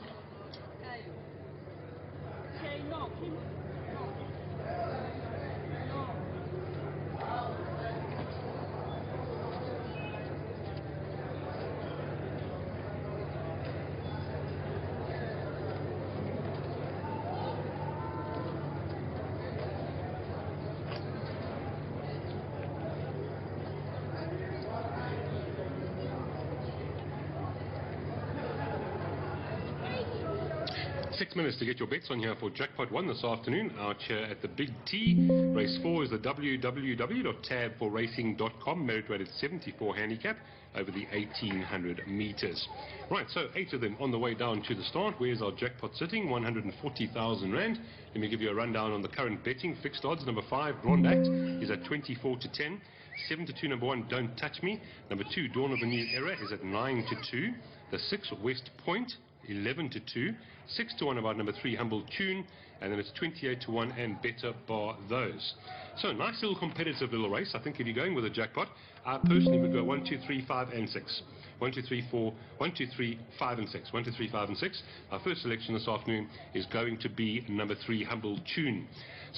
6 minutes to get your bets on here for Jackpot 1 this afternoon. Out here at the Big T. Race 4 is the www.tabforracing.com, merit rated 74 handicap over the 1800 meters. Right, so 8 of them on the way down to the start. Where's our jackpot sitting? 140,000 rand. Let me give you a rundown on the current betting. Fixed odds, number 5, Blonde Act, is at 24 to 10. 7 to 2, number 1, Don't Touch Me. Number 2, Dawn of a New Era, is at 9 to 2. The 6, West Point, 11 to 2. 6 to 1 about number 3, Humble Tune, and then it's 28 to 1 and better bar those. So nice little competitive little race. I think if you're going with a jackpot, I personally would go 1, 2, 3, 5 and 6. 1, 2, 3, 4, 1, 2, 3, 5 and 6. 1, 2, 3, 5 and 6. Our first selection this afternoon is going to be number 3, Humble Tune.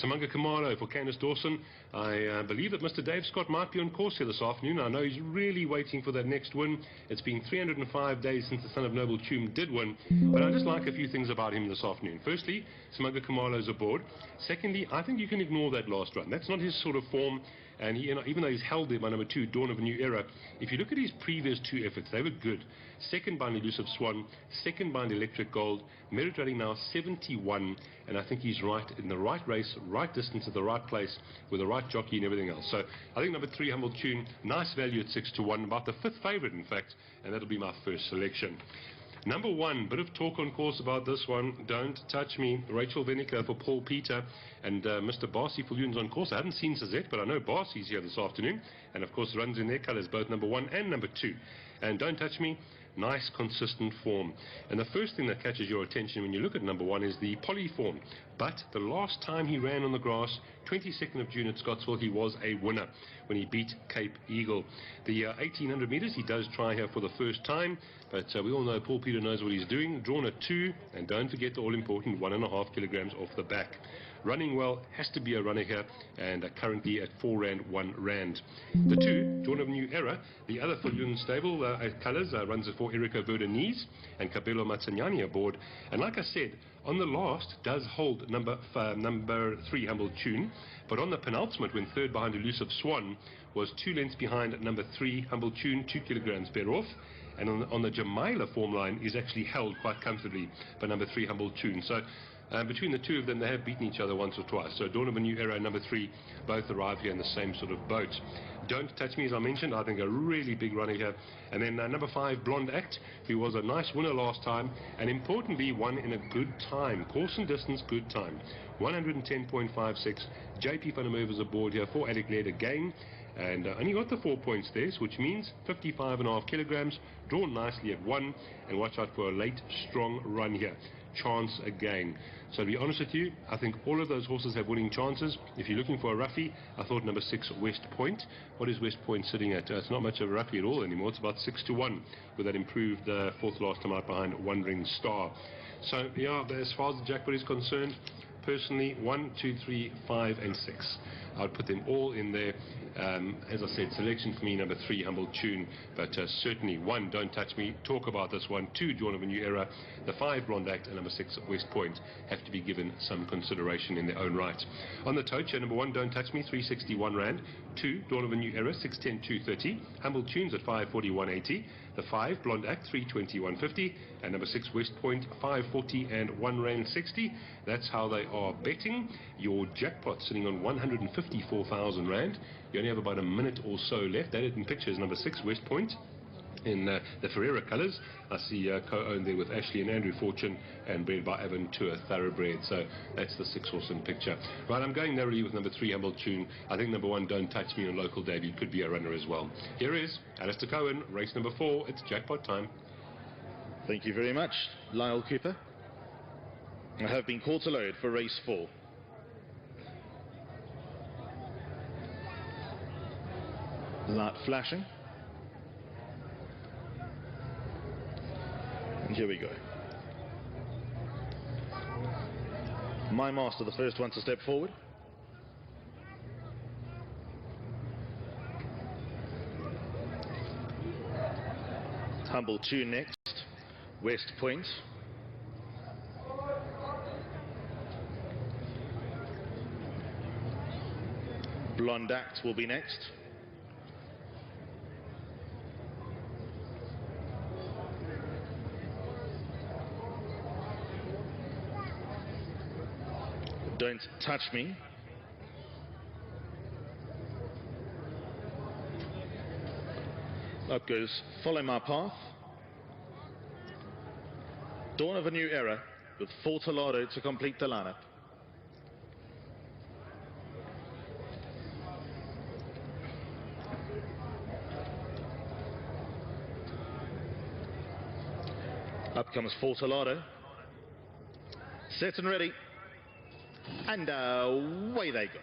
Samanga Kamalo for Candice Dawson. I believe that Mr. Dave Scott might be on course here this afternoon. I know he's really waiting for that next win. It's been 305 days since the son of Noble Tune did win, but I just like a few things about him this afternoon. Firstly, Samanga Kamalo's aboard. Secondly, I think you can ignore that last run. That's not his sort of form. And he, even though he's held there by number 2, Dawn of a New Era, if you look at his previous 2 efforts, they were good. Second by an Elusive Swan, second by an Electric Gold, merit rating now 71, and I think he's right in the right race, right distance at the right place, with the right jockey and everything else. So I think number 3, Humble Tune, nice value at 6 to 1, about the 5th favourite in fact, and that'll be my first selection. Number 1, bit of talk on course about this one. Don't Touch Me. Rachel Venica for Paul Peter and Mr. Barcy Fulun's on course. I haven't seen Suzette, but I know Barcy's here this afternoon. And of course runs in their colours, both number 1 and number 2. And Don't Touch Me, nice consistent form. And the first thing that catches your attention when you look at number 1 is the poly form. But the last time he ran on the grass, 22nd of June at Scottsville, he was a winner when he beat Cape Eagle. The 1800 metres he does try here for the first time, but we all know Paul Peter knows what he's doing. Drawn at 2, and don't forget the all-important 1.5 kilograms off the back. Running well, has to be a runner here, and currently at 4 rand, 1 rand. The 2, Dawn of a New Era, the other Fulun stable colours, runs it for Erica Verdenise and Cabello Mazzaniani aboard. And like I said, on the last does hold number 3, Humble Tune, but on the penultimate, when third behind Elusive Swan, was 2 lengths behind number 3, Humble Tune, 2 kilograms better off. And on the Jamila form line is actually held quite comfortably by number 3, Humble Tune. So between the two of them, they have beaten each other once or twice. So Dawn of a New Era and number 3 both arrive here in the same sort of boat. Don't Touch Me, as I mentioned, I think a really big runner here. And then number 5, Blonde Act, who was a nice winner last time, and importantly won in a good time. Course and distance, good time. 110.56. JP van der Merwe is aboard here for Alec Laird again. And only got the 4 points there, which means 55.5 kilograms, drawn nicely at 1, and watch out for a late, strong run here. Chance again. So to be honest with you, I think all of those horses have winning chances. If you're looking for a roughie, I thought number 6, West Point. What is West Point sitting at? It's not much of a roughie at all anymore. It's about 6 to 1 with that improved 4th last time out behind One Ring Star. So yeah, as far as the jackpot is concerned, personally, 1, 2, 3, 5 and 6. I would put them all in there. As I said, selection for me, number 3, Humble Tune, but certainly 1, Don't Touch Me, talk about this one. 2, Dawn of a New Era, the 5, Blonde Act, and number 6, West Point have to be given some consideration in their own right. On the tote show, number 1, Don't Touch Me, 361 rand. 2, Dawn of a New Era, 610, 230. Humble Tunes at 540, 180. The 5, Blonde Act, 320, 150. And number 6, West Point, 540 and 1 rand 60. That's how they are betting. Your jackpot sitting on 154,000 rand. You only have about a minute or so left. That in picture is number 6, West Point, in the Ferreira colours. I see co-owned there with Ashley and Andrew Fortune and bred by Aventura Thoroughbred. So that's the 6 horse in picture. Right, I'm going narrowly with number 3, Humble Tune. I think number 1, Don't Touch Me, on local debut, could be a runner as well. Here is Alistair Cohen, race number 4. It's jackpot time. Thank you very much, Lyle Cooper. I have been called to load for race 4. Light flashing. And here we go. My Master, the first one to step forward. Humble Tune next. West Point. Blonde Act will be next. Don't Touch Me. Up goes Follow My Path. Dawn of a New Era with Fortalado to complete the lineup. Up comes Fortalado. Set and ready. And away they go.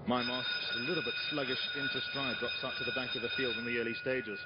My Master just a little bit sluggish into stride, drops out to the back of the field in the early stages.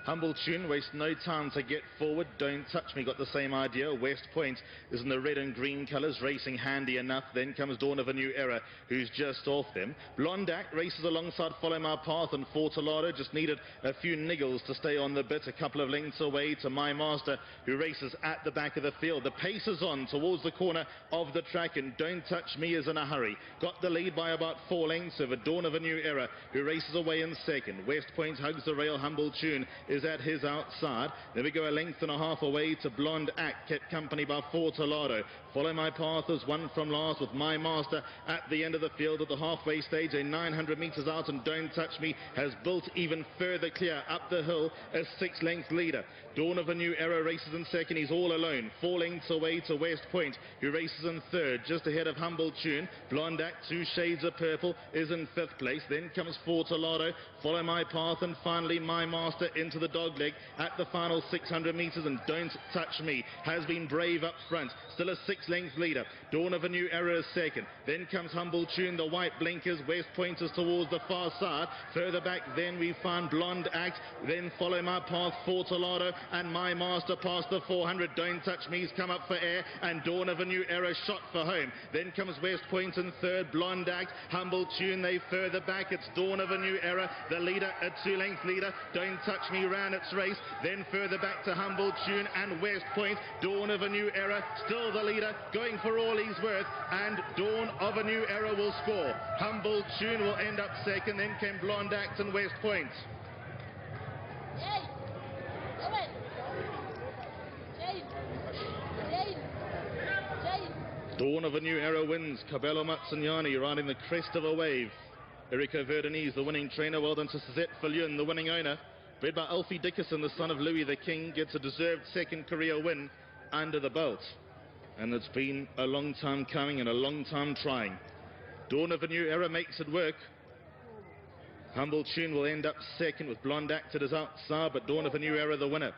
Humble Tune wastes no time to get forward. Don't Touch Me got the same idea. West Point is in the red and green colours, racing handy enough. Then comes Dawn of a New Era, who's just off them. Blonde Act races alongside Follow My Path, and Fortalado just needed a few niggles to stay on the bit. A couple of lengths away to My Master, who races at the back of the field. The pace is on towards the corner of the track, and Don't Touch Me is in a hurry. Got the lead by about 4 lengths over Dawn of a New Era, who races away in second. West Point hugs the rail. Humble Tune is at his outside. There we go, a length and a half away to Blonde Act, kept company by Fortalado. Follow My Path is one from last, with My Master at the end of the field at the halfway stage, a 900 metres out, and Don't Touch Me has built even further clear up the hill, a 6-length leader. Dawn of a New Era races in second. He's all alone, 4 lengths away to West Point, who races in third, just ahead of Humble Tune. Blonde Act, 2 shades of purple, is in 5th place. Then comes Fortalado, Follow My Path, and finally My Master into the dogleg at the final 600 metres, and Don't Touch Me has been brave up front, still a 6-length leader. Dawn of a New Era is second. Then comes Humble Tune, the white blinkers. West Point is towards the far side. Further back then we find Blonde Act, then Follow My Path, Fortalado, and My Master past the 400. Don't Touch Me's come up for air, and Dawn of a New Era shot for home. Then comes West Point in third. Blonde Act, Humble Tune, they further back. It's Dawn of a New Era, the leader, a 2-length leader. Don't Touch Me ran its race. Then further back to Humble Tune and West Point. Dawn of a New Era, still the leader, going for all he's worth, and Dawn of a New Era will score. Humble Tune will end up second. Then came Blonde Act and West Point. Dawn of a New Era wins. Cabello Mazziniani riding the crest of a wave. Erico Verdeniz, the winning trainer. Well done to Suzette Fillion, the winning owner. Bred by Alfie Dickerson, the son of Louis the King, gets a deserved second career win under the belt. And it's been a long time coming and a long time trying. Dawn of a New Era makes it work. Humble Tune will end up second, with Blonde Act at his outside, but Dawn of a New Era the winner.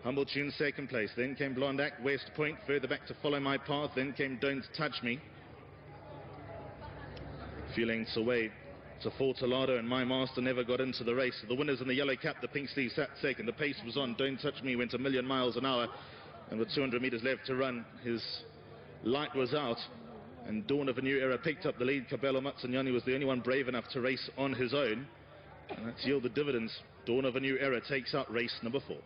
Humble Tune second place. Then came Blonde Act, West Point, further back to Follow My Path. Then came Don't Touch Me. A few lengths away to Fortalado, and My Master never got into the race. The winners in the yellow cap, the pink sleeve, sat second. The pace was on. Don't Touch Me went a million miles an hour, and with 200 metres left to run, his light was out, and Dawn of a New Era picked up the lead. Cabello Mazziniani was the only one brave enough to race on his own, and that's yielded dividends. Dawn of a New Era takes out race number 4.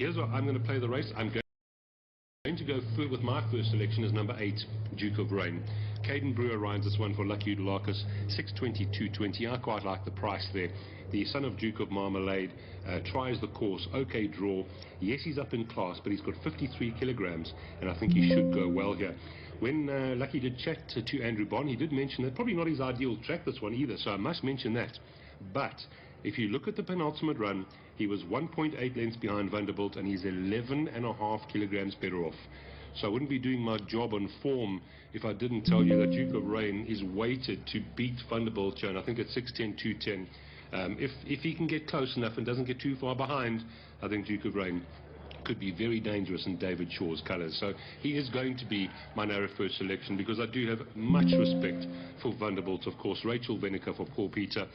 here's what I'm going to play the race. I'm going to go with my first selection as number 8, Duke of Rain. Caden Brewer rides this one for Lucky Udelakis, 620-220. I quite like the price there. The son of Duke of Marmalade tries the course, okay draw. Yes, he's up in class, but he's got 53 kilograms, and I think he should go well here. When Lucky did chat to Andrew Bond, he did mention that probably not his ideal track, this one either, so I must mention that. But if you look at the penultimate run, he was 1.8 lengths behind Vanderbilt, and he's 11.5 kilograms better off. So I wouldn't be doing my job on form if I didn't tell you that Duke of Rain is weighted to beat Vanderbilt here, and I think it's 6'10", 210. If he can get close enough and doesn't get too far behind, I think Duke of Rain could be very dangerous in David Shaw's colours. So he is going to be my narrow first selection, because I do have much respect for Vanderbilt, of course. Rachel Venica for Paul Peter.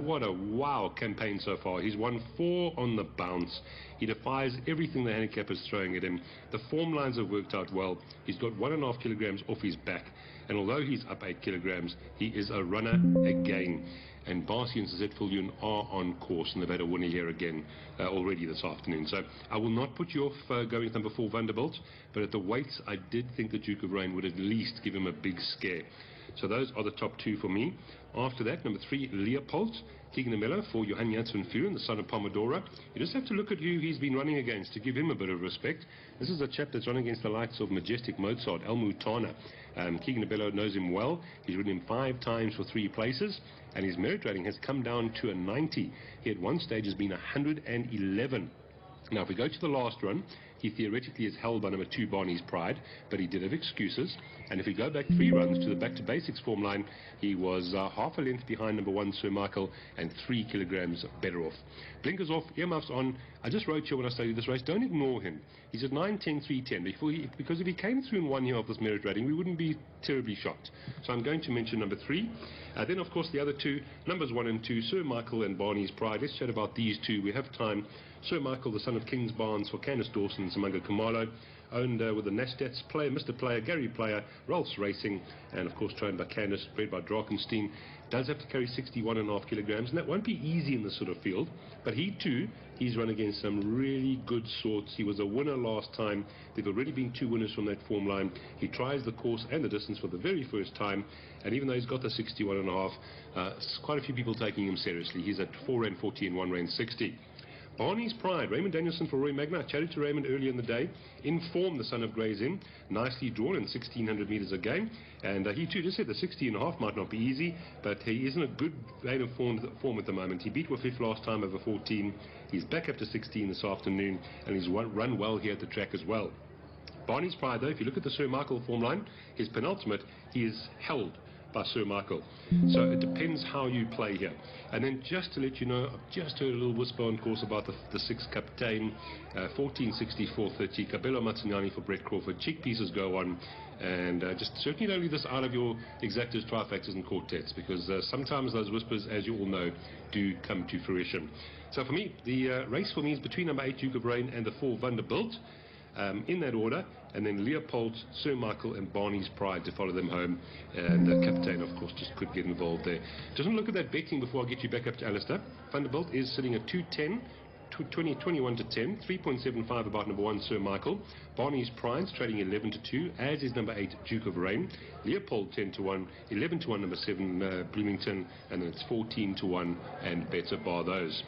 What a wow campaign so far. He's won 4 on the bounce. He defies everything the handicap is throwing at him. The form lines have worked out well. He's got 1.5 kilograms off his back, and although he's up 8 kilograms, he is a runner again. And Barcy and Suzette Fillion are on course, and they've had a winner here again already this afternoon. So I will not put you off going with number 4 Vanderbilt, but at the weights I did think the Duke of Rain would at least give him a big scare. So those are the top 2 for me. After that, number 3, Leopold, Keegan Miller for Johan Janssen Furen, the son of Pomodoro. You just have to look at who he's been running against to give him a bit of respect. This is a chap that's running against the likes of Majestic Mozart, Elmu Tana. Keegan Abello knows him well. He's ridden him 5 times for 3 places, and his merit rating has come down to a 90. He at one stage has been 111. Now, if we go to the last run, he theoretically is held by number 2 Barney's Pride, but he did have excuses. And if we go back 3 runs to the back to basics form line, he was half a length behind number 1 Sir Michael and 3 kilograms better off. Blinkers off, earmuffs on. I just wrote here when I studied this race, don't ignore him. He's at 9.10, 3.10. Because if he came through in 1 year of this merit rating, we wouldn't be terribly shocked. So I'm going to mention number 3. Then, of course, the other 2, numbers 1 and 2, Sir Michael and Barney's Pride. Let's chat about these 2. We have time. Sir Michael, the son of Kings Barnes for Candice Dawson and Samanga Kumalo, owned with the Nastats player, Mr. Player, Gary Player, Rolfs Racing, and of course trained by Candice, bred by Drakenstein. Does have to carry 61.5 kilograms, and that won't be easy in this sort of field. But he too, he's run against some really good sorts. He was a winner last time. There've already been 2 winners from that form line. He tries the course and the distance for the very first time, and even though he's got the 61.5, quite a few people taking him seriously. He's at 4 Rand 40 and 1 Rand 60. Barney's Pride, Raymond Danielson for Roy Magna. I chatted to Raymond earlier in the day. In form, the son of Gray's Inn. Nicely drawn in 1,600 metres a game. And he too just said the 60.5 might not be easy, but he is in a good vein of form at the moment. He beat Wafif last time over 14. He's back up to 16 this afternoon, and he's run well here at the track as well. Barney's Pride, though, if you look at the Sir Michael form line, his penultimate, he is held by Sir Michael. So it depends how you play here. And then just to let you know, I've just heard a little whisper on course about the 6 Captain, 1464.30, Cabello Mazziniani for Brett Crawford. Cheek pieces go on, and just certainly don't leave this out of your exactas, trifactors and quartets, because sometimes those whispers, as you all know, do come to fruition. So for me, the race for me is between number 8 Duke of Rain and the 4 Vanderbilt, in that order, and then Leopold, Sir Michael and Barney's Pride to follow them home, and the Captain, of course, just could get involved there. Just look at that betting before I get you back up to Alistair. Vanderbilt is sitting at 210, 21 to 10, 3.75 about number 1 Sir Michael. Barney's Pride's trading 11 to 2, as is number 8 Duke of Rain. Leopold 10 to 1, 11 to 1 number 7 Bloomington, and then it's 14 to 1 and better bar those.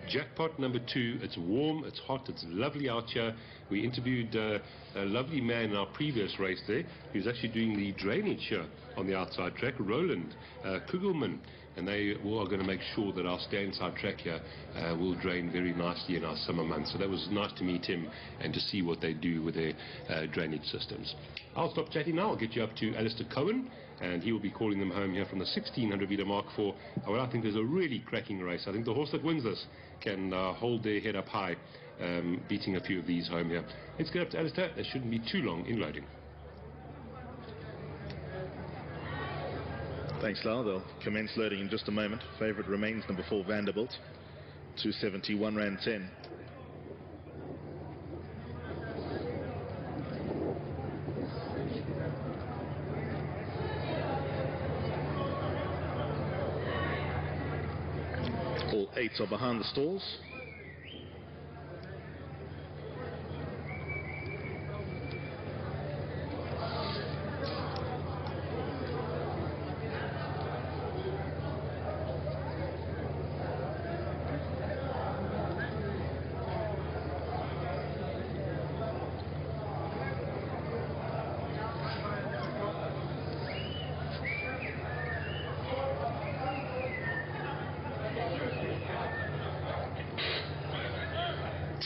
Jackpot number 2, it's warm, it's hot, it's lovely out here. We interviewed a lovely man in our previous race there, who's actually doing the drainage here on the outside track, Roland Kugelman, and they are going to make sure that our stand-side track here will drain very nicely in our summer months. So that was nice to meet him and to see what they do with their drainage systems. I'll stop chatting now. I'll get you up to Alistair Cohen, and he will be calling them home here from the 1,600 metre mark for what I think is a really cracking race. I think the horse that wins this can hold their head up high, beating a few of these home here. Let's get up to Alistair. It shouldn't be too long in loading. Thanks, Lyle. They'll commence loading in just a moment. Favourite remains number 4 Vanderbilt, 271 Rand 10. All 8 are behind the stalls.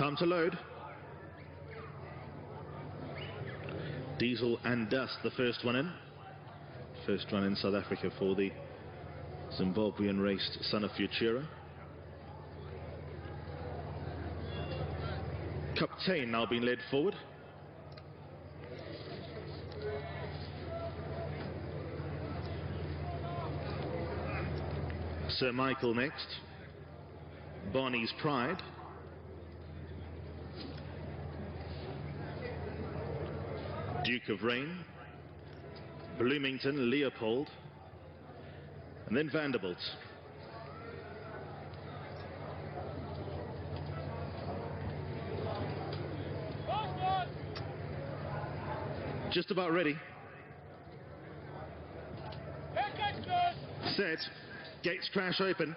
Time to load. Diesel and Dust, the first one in. First run in South Africa for the Zimbabwean raced son of Futura. Captain now being led forward. Sir Michael next. Barney's Pride. Duke of Rain. Bloomington, Leopold. And then Vanderbilt. Just about ready. Set. Gates crash open.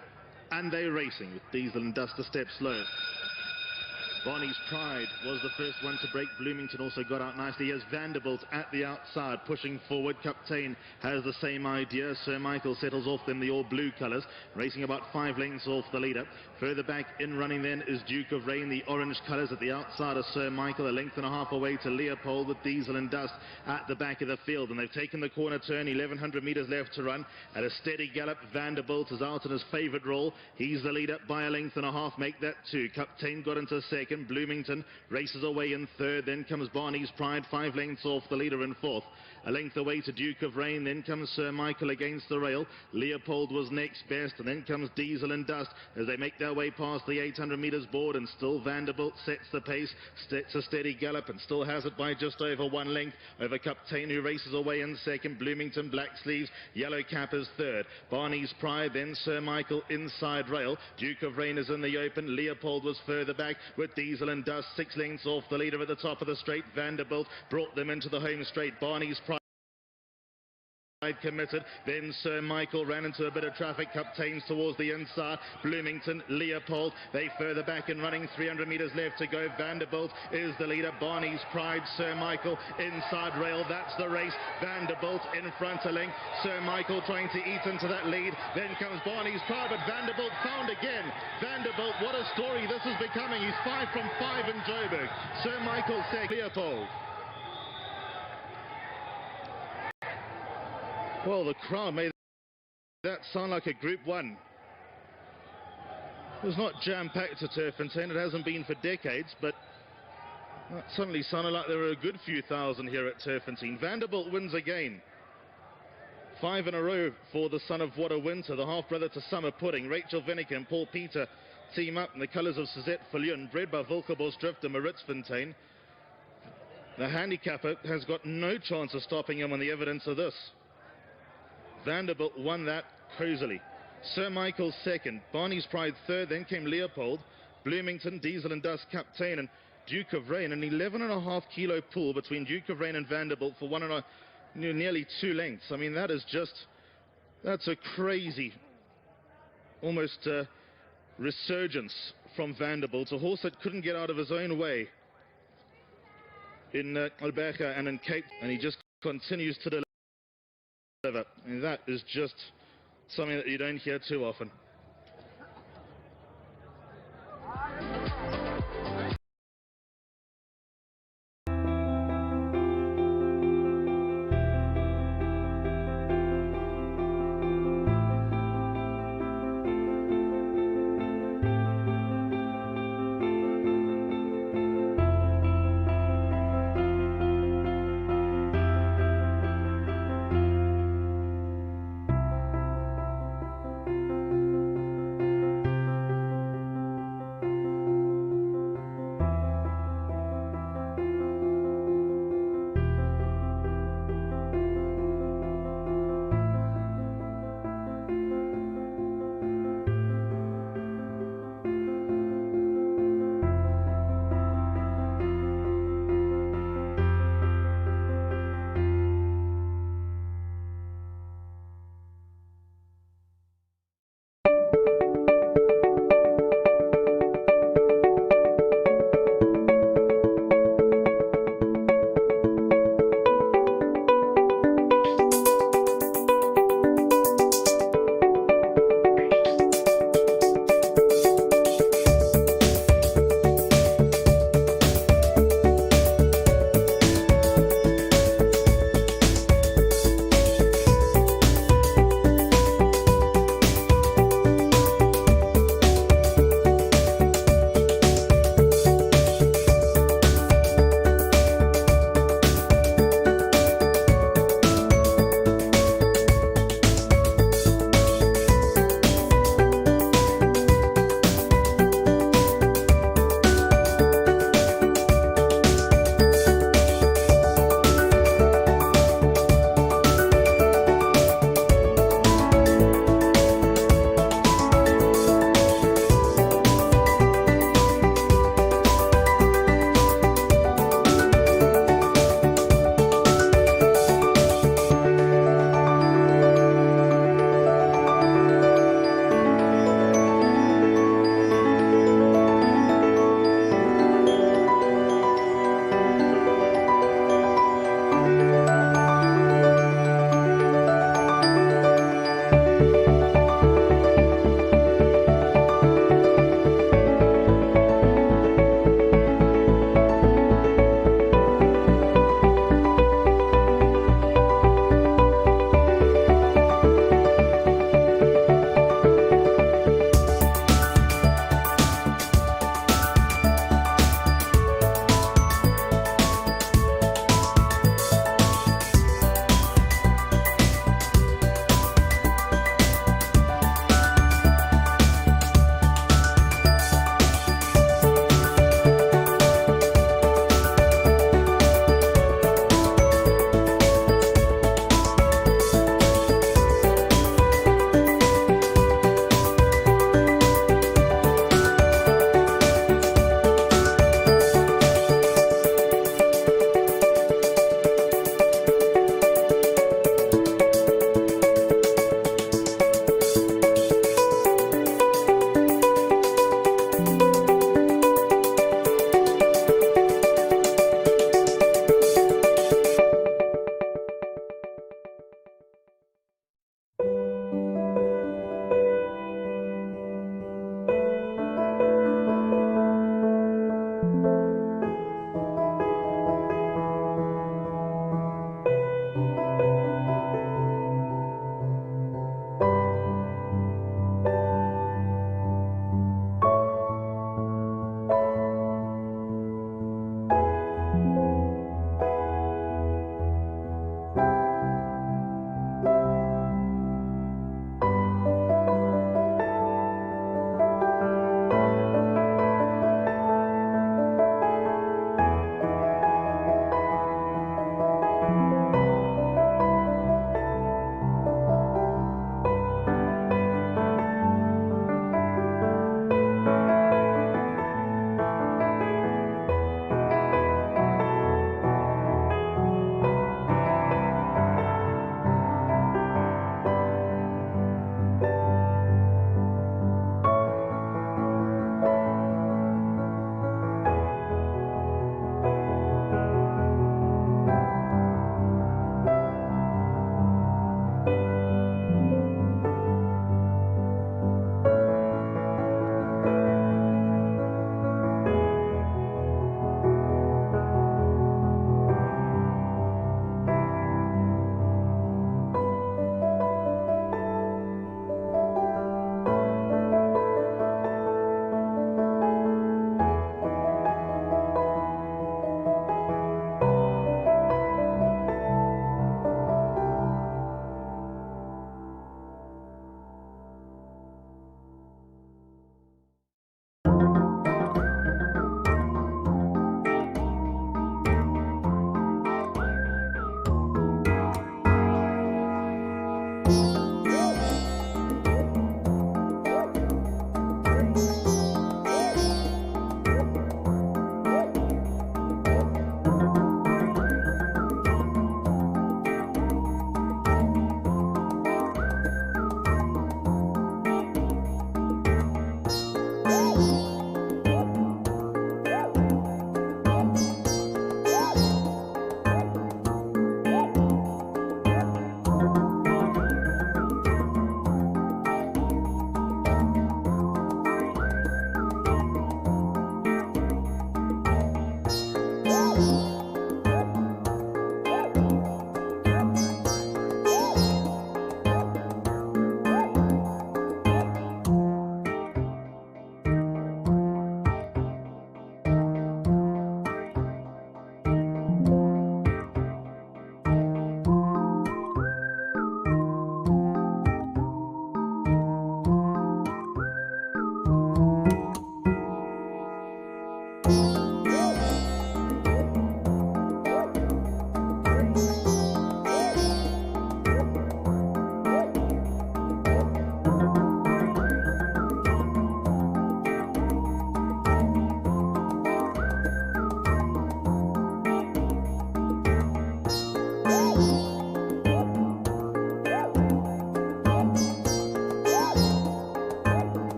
And they're racing with Diesel and Dust a step slow. Barney's Pride was the first one to break. Bloomington also got out nicely. Here's Vanderbilt at the outside, pushing forward. Captain has the same idea. Sir Michael settles off them, the all-blue colours, racing about 5 lengths off the leader. Further back in running then is Duke of Rain, the orange colours at the outside of Sir Michael, a length and a half away to Leopold with Diesel and Dust at the back of the field. And they've taken the corner turn, 1,100 metres left to run. At a steady gallop, Vanderbilt is out in his favourite role. He's the leader by a length and a half, make that 2. Captain got into second. Bloomington races away in third. Then comes Barney's Pride, 5 lengths off the leader in fourth. A length away to Duke of Rain. Then comes Sir Michael against the rail. Leopold was next best. And then comes Diesel and Dust as they make their way past the 800 metres board. And still Vanderbilt sets the pace. Sets a steady gallop and still has it by just over 1 length over Captain, who races away in second. Bloomington, Black Sleeves, Yellow Cap is third. Barney's Pride, then Sir Michael inside rail. Duke of Rain is in the open. Leopold was further back with Diesel and Dust 6 lengths off the leader at the top of the straight. Vanderbilt brought them into the home straight. Barney's Pride committed. Then Sir Michael ran into a bit of traffic. Captains towards the inside. Bloomington, Leopold, they further back and running. 300 metres left to go. Vanderbilt is the leader. Barney's Pride, Sir Michael inside rail. That's the race. Vanderbilt in front a length. Sir Michael trying to eat into that lead. Then comes Barney's Pride, but Vanderbilt found again. Vanderbilt, what a story this is becoming. He's 5 from 5 in Joburg. Sir Michael second. Leopold. Well, the crowd made that sound like a Group 1. It was not jam-packed to Turffontein. It hasn't been for decades, but that suddenly sounded like there were a good few thousand here at Turffontein. Vanderbilt wins again. 5 in a row for the son of What a Winter, the half-brother to Summer Pudding. Rachel Vinica and Paul Peter team up in the colours of Suzette Viljoen, bred by Wilkerbos Drift and Maritzfontein. The handicapper has got no chance of stopping him on the evidence of this. Vanderbilt won that cozily. Sir Michael second, Barney's Pride third, then came Leopold, Bloomington, Diesel and Dust, Captain, and Duke of Rain. An 11.5 kilo pool between Duke of Rain and Vanderbilt for nearly 2 lengths. I mean, that is just, that's a crazy, almost resurgence from Vanderbilt, a horse that couldn't get out of his own way in Alberta and in Cape, and he just continues to deliver. And that is just something that you don't hear too often.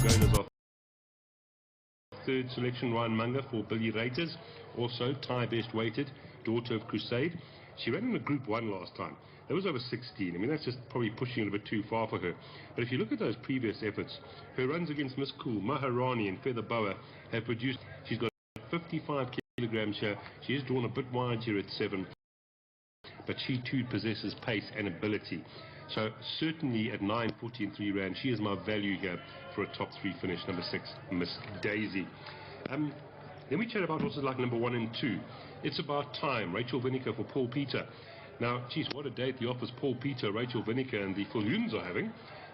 going as our third selection, Ryan Munger for Billy Raters, also Thai best weighted, daughter of Crusade. She ran in a Group 1 last time. That was over 16. I mean, that's just probably pushing it a bit too far for her. But if you look at those previous efforts, her runs against Miss Cool, Maharani and Feather Boa have produced, she's got 55 kilograms here. She is drawn a bit wide here at 7, but she too possesses pace and ability. So certainly at 9.40 and 3 rand, she is my value here for a top 3 finish. Number 6, Miss Daisy. Then we chat about horses like number 1 and 2. It's About Time, Rachel Vinegar for Paul Peter. Now, geez, what a day at the office Paul Peter, Rachel Vinegar and the Fulhuns are having.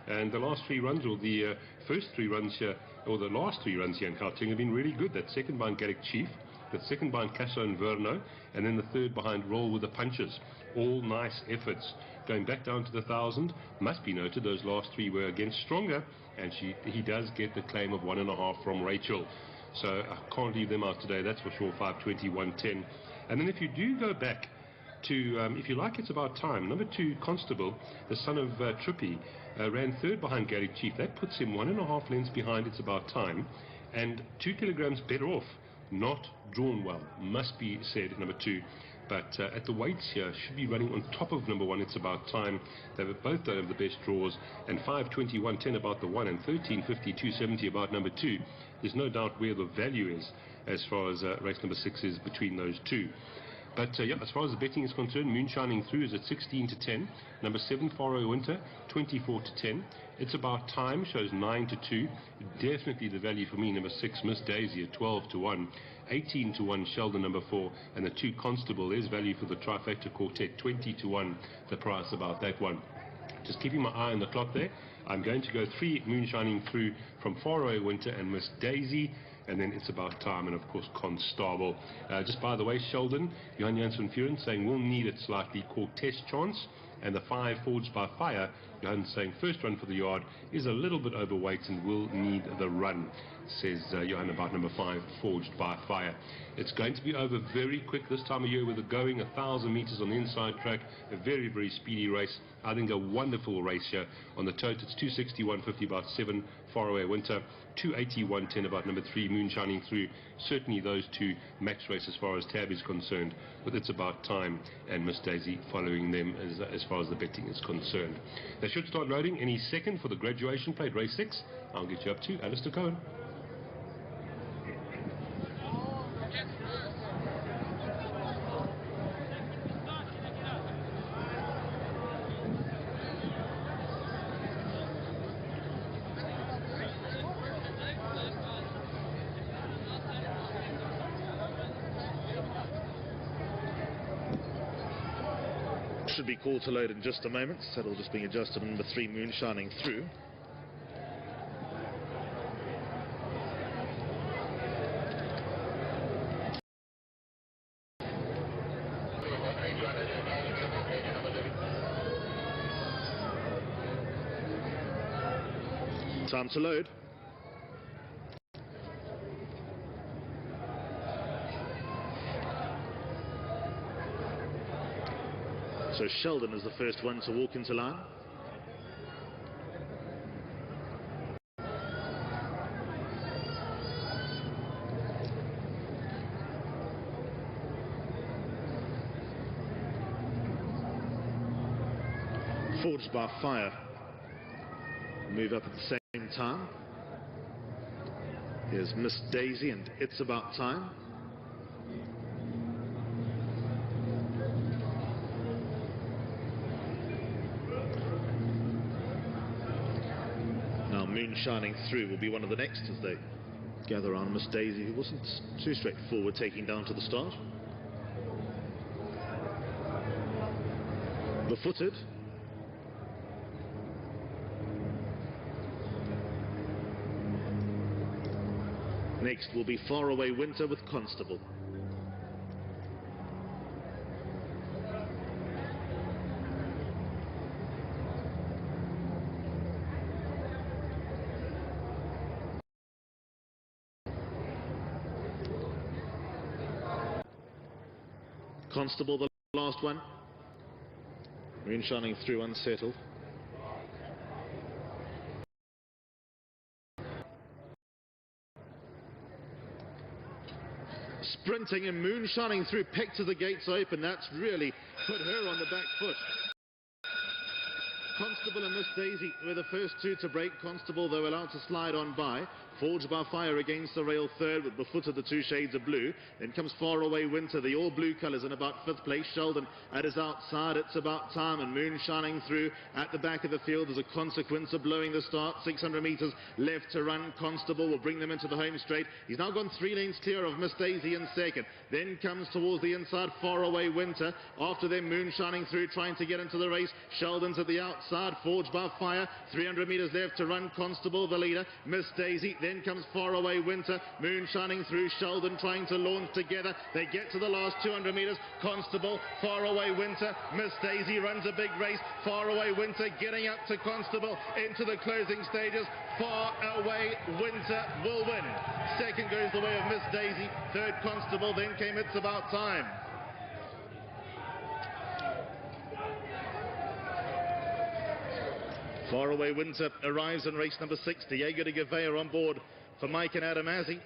And the last 3 runs, or the first 3 runs here, or the last 3 runs here in Gauteng have been really good. That second behind Gallic Chief, the second behind Casso and Verno, and then the third behind Roll with the Punches. All nice efforts. Going back down to the 1,000, must be noted those last 3 were against Stronger, and he does get the claim of 1.5 from Rachel. So I can't leave them out today, that's for sure. 5.20, 1.10. And then if you do go back to, if you like, It's About Time, number 2, Constable, the son of Trippy, ran third behind Gallic Chief. That puts him 1.5 lengths behind It's About Time, and 2 kilograms better off. Not drawn well, must be said, number 2. But at the weights here, should be running on top of number 1, It's About Time. They both don't have the best draws, and 5.20, 1.10 about the 1, and 13.50, 2.70 about number 2. There's no doubt where the value is as far as race number 6 is between those 2. But yeah, as far as the betting is concerned, Moon Shining Through is at 16 to 10. Number 7, Faroe Winter, 24 to 10. It's About Time shows 9 to 2. Definitely the value for me, number 6, Miss Daisy at 12 to 1. 18 to 1, Sheldon number 4. And the 2, Constable, is value for the Trifecta Quartet, 20 to 1, the price about that one. Just keeping my eye on the clock there. I'm going to go 3, Moon Shining Through from Faraway Winter and Miss Daisy, and then It's About Time, and of course Constable. Just by the way, Sheldon, Johan Janssen Furen saying we'll need it slightly, Cortez Chance, and the 5, Forged by Fire, Johan saying first run for the yard is a little bit overweight and will need the run, says Johan about number 5, Forged by Fire. It's going to be over very quick this time of year with it going 1,000 meters on the inside track, a very, very speedy race. I think a wonderful race here. On the tote, it's 260, 150 about 7, Faraway Winter, 280, 110 about number 3, Moon Shining Through. Certainly those 2 match race as far as tab is concerned, but It's About Time and Miss Daisy following them as far as the betting is concerned. They should start loading any second for the graduation plate, race 6. I'll get you up to Alistair Cohen. Should be called to load in just a moment. Saddle just being adjusted. Number 3, Moon Shining Through. Time to load. So Sheldon is the first one to walk into line. Forged by Fire move up at the same time. Here's Miss Daisy and It's About Time. Moon Shining Through will be one of the next as they gather around Miss Daisy, who wasn't too straightforward taking down to the start. The Footed. Next will be Faraway Winter with Constable. Constable, the last one. Moon Shining Through unsettled. sprinting and moonshining through, picked to the gates open. That's really put her on the back foot. Constable and Miss Daisy were the first two to break. Constable, though, allowed to slide on by. Forged by Fire against the rail third with befooted the two shades of blue. Then comes Far Away Winter, the all blue colours in about fifth place. Sheldon at his outside. It's About Time, and Moon shining through at the back of the field as a consequence of blowing the start. 600 metres left to run. Constable will bring them into the home straight. He's now gone 3 lanes clear of Miss Daisy in second. Then comes towards the inside Far Away Winter. After them, Moon shining through, trying to get into the race. Sheldon's at the outside. Forged by Fire. 300 metres left to run. Constable the leader. Miss Daisy. Then comes Far Away Winter. Moon shining through. Sheldon trying to launch together. They get to the last 200 metres. Constable, Far Away Winter. Miss Daisy runs a big race. Far Away Winter getting up to Constable into the closing stages. Far Away Winter will win. Second goes the way of Miss Daisy. Third Constable. Then came It's About Time. Far Away Winter arrives in race number 6. Diego de Gavea on board for Mike and Adam Azzi.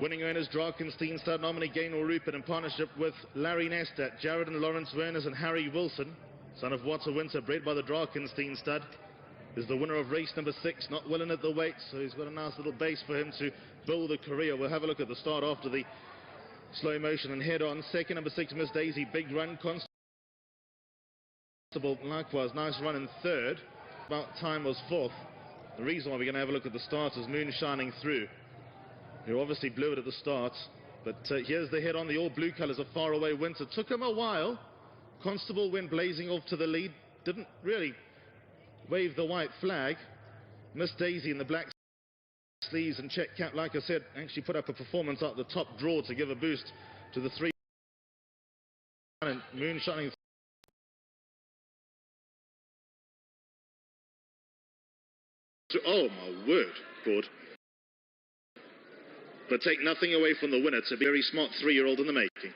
Winning owners Drakenstein stud nominee Gaynor Rupert in partnership with Larry Nesta, Jared and Lawrence Werners and Harry Wilson. Son of Water Winter, bred by the Drakenstein stud, is the winner of race number 6. Not willing at the weight, so he's got a nice little base for him to build a career. We'll have a look at the start after the slow motion and head on. Second, number 6, Miss Daisy, big run. Constable, likewise, nice run in third. About Time was fourth. The reason why we're going to have a look at the start is Moon shining through. Who obviously blew it at the start, but here's the head on. The all blue colours of Far Away Winter. Took him a while. Constable went blazing off to the lead. Didn't really wave the white flag. Miss Daisy in the black sleeves and check cap, like I said, actually put up a performance out the top draw to give a boost to the 3. And Moon shining. Oh my word, good. But take nothing away from the winner. It's a very smart 3-year-old in the making.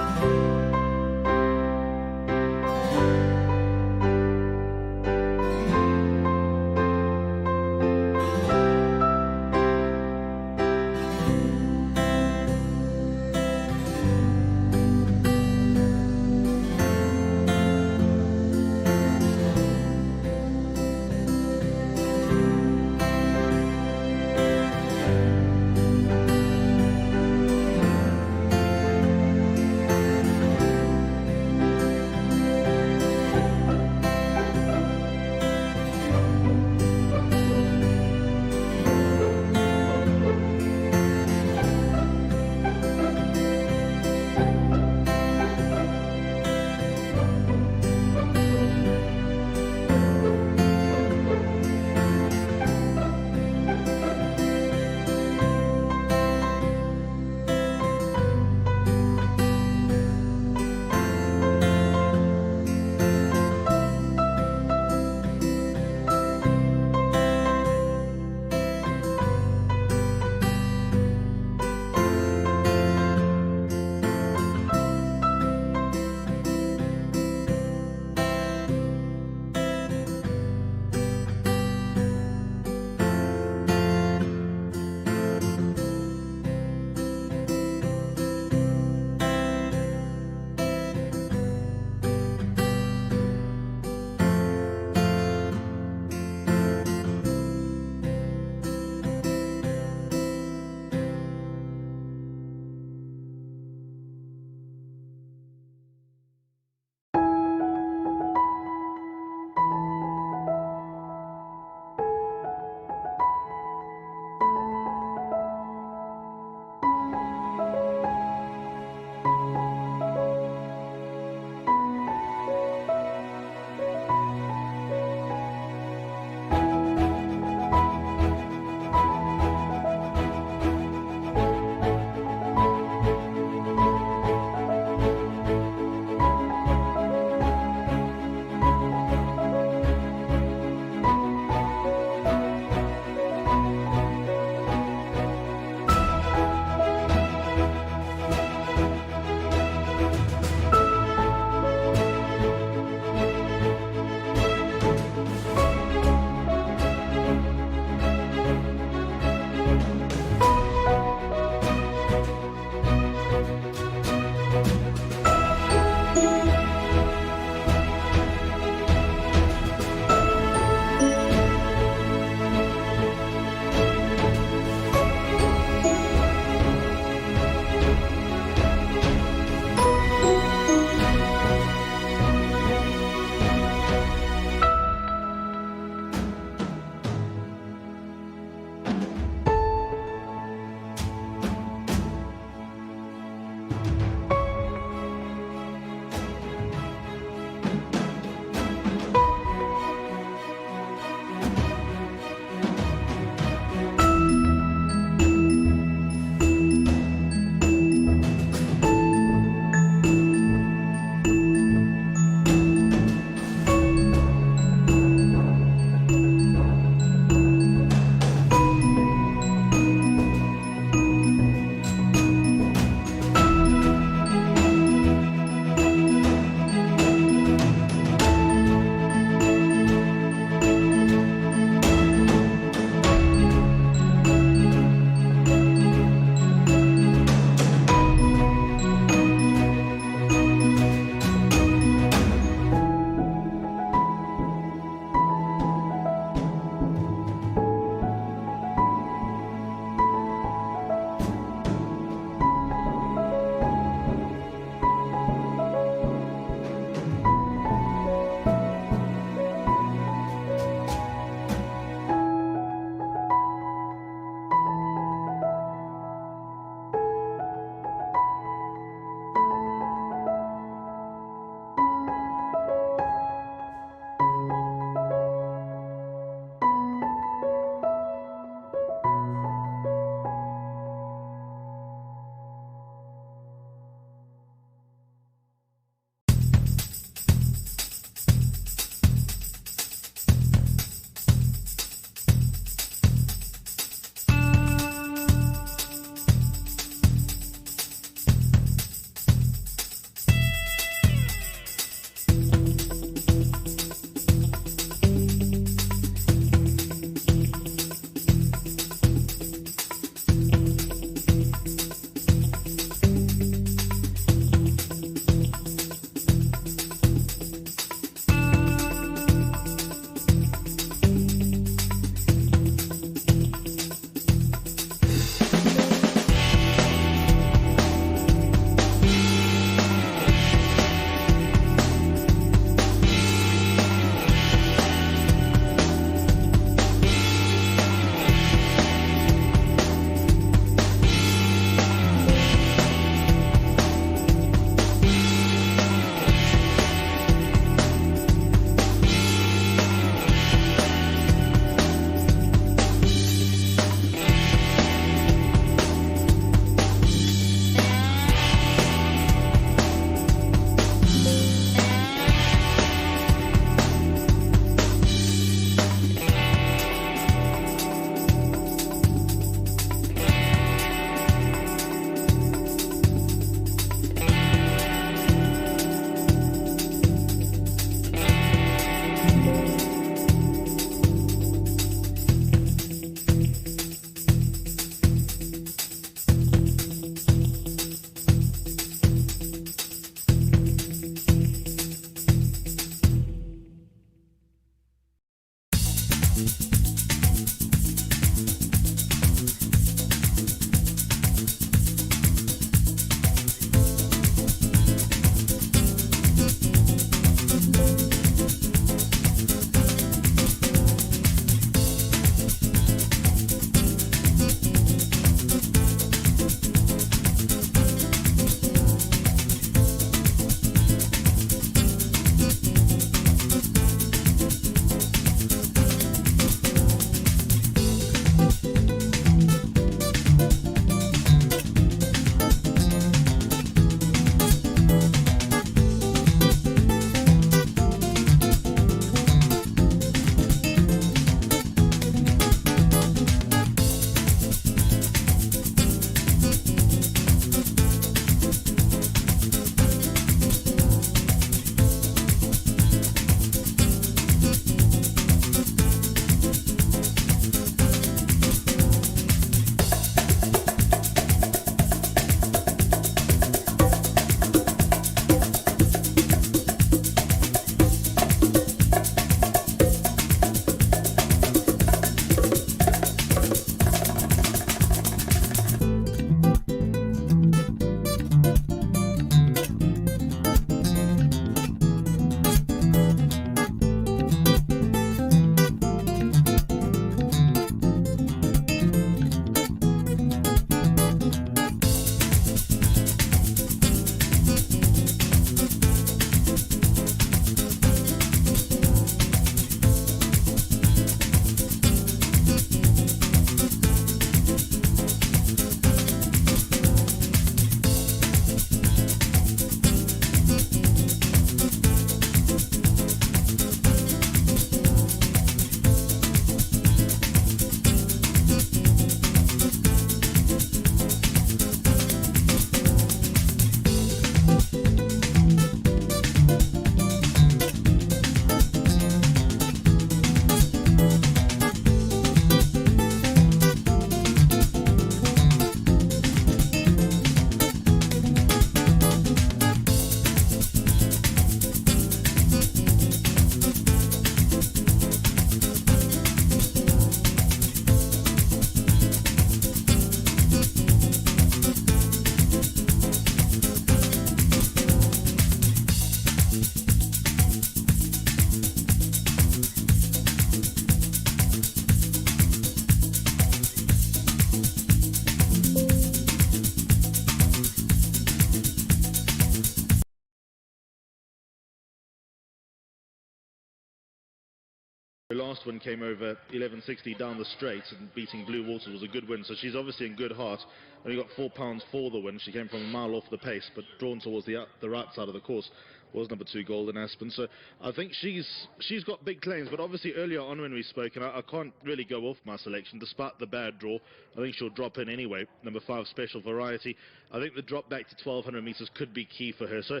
The last one came over 11.60 down the straight, and beating Blue Water was a good win, so she's obviously in good heart. Only got £4 for the win. She came from a mile off the pace, but drawn towards the right side of the course was number 2 Golden Aspen. So I think she's got big claims, but obviously earlier on when we spoke, and I can't really go off my selection despite the bad draw. I think she'll drop in anyway. Number 5 Special Variety. I think the drop back to 1200 meters could be key for her. So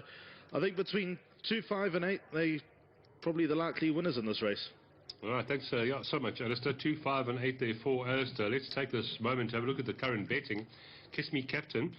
I think between 2, 5 and 8, they probably the likely winners in this race. All right, thanks so much, Alistair. 2, 5 and 8 there for Alistair. Let's take this moment to have a look at the current betting. Kiss Me Captain,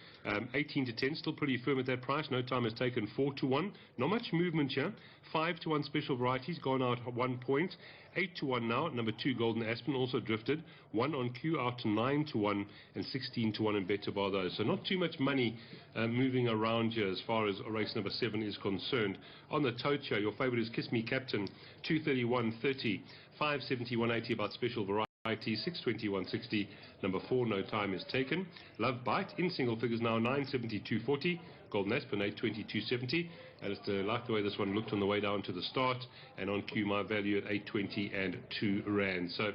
18 to 10, still pretty firm at that price. No time has taken 4 to 1. Not much movement here. 5 to 1 Special Varieties, gone out 1 point. 8 to 1 now. Number 2 Golden Aspen also drifted. 1 on Q out to 9 to 1 and 16 to 1 in Bet to bar those. So not too much money moving around here as far as race number 7 is concerned. On the tote show, your favorite is Kiss Me Captain, 231.30, 571.80 about Special Variety. 621.60. Number 4, No Time is taken. Love Bite in single figures now, 972.40. Golden Aspen 822.70. Alistair liked the way this one looked on the way down to the start, and on Q my value at 820 and 2 rand. So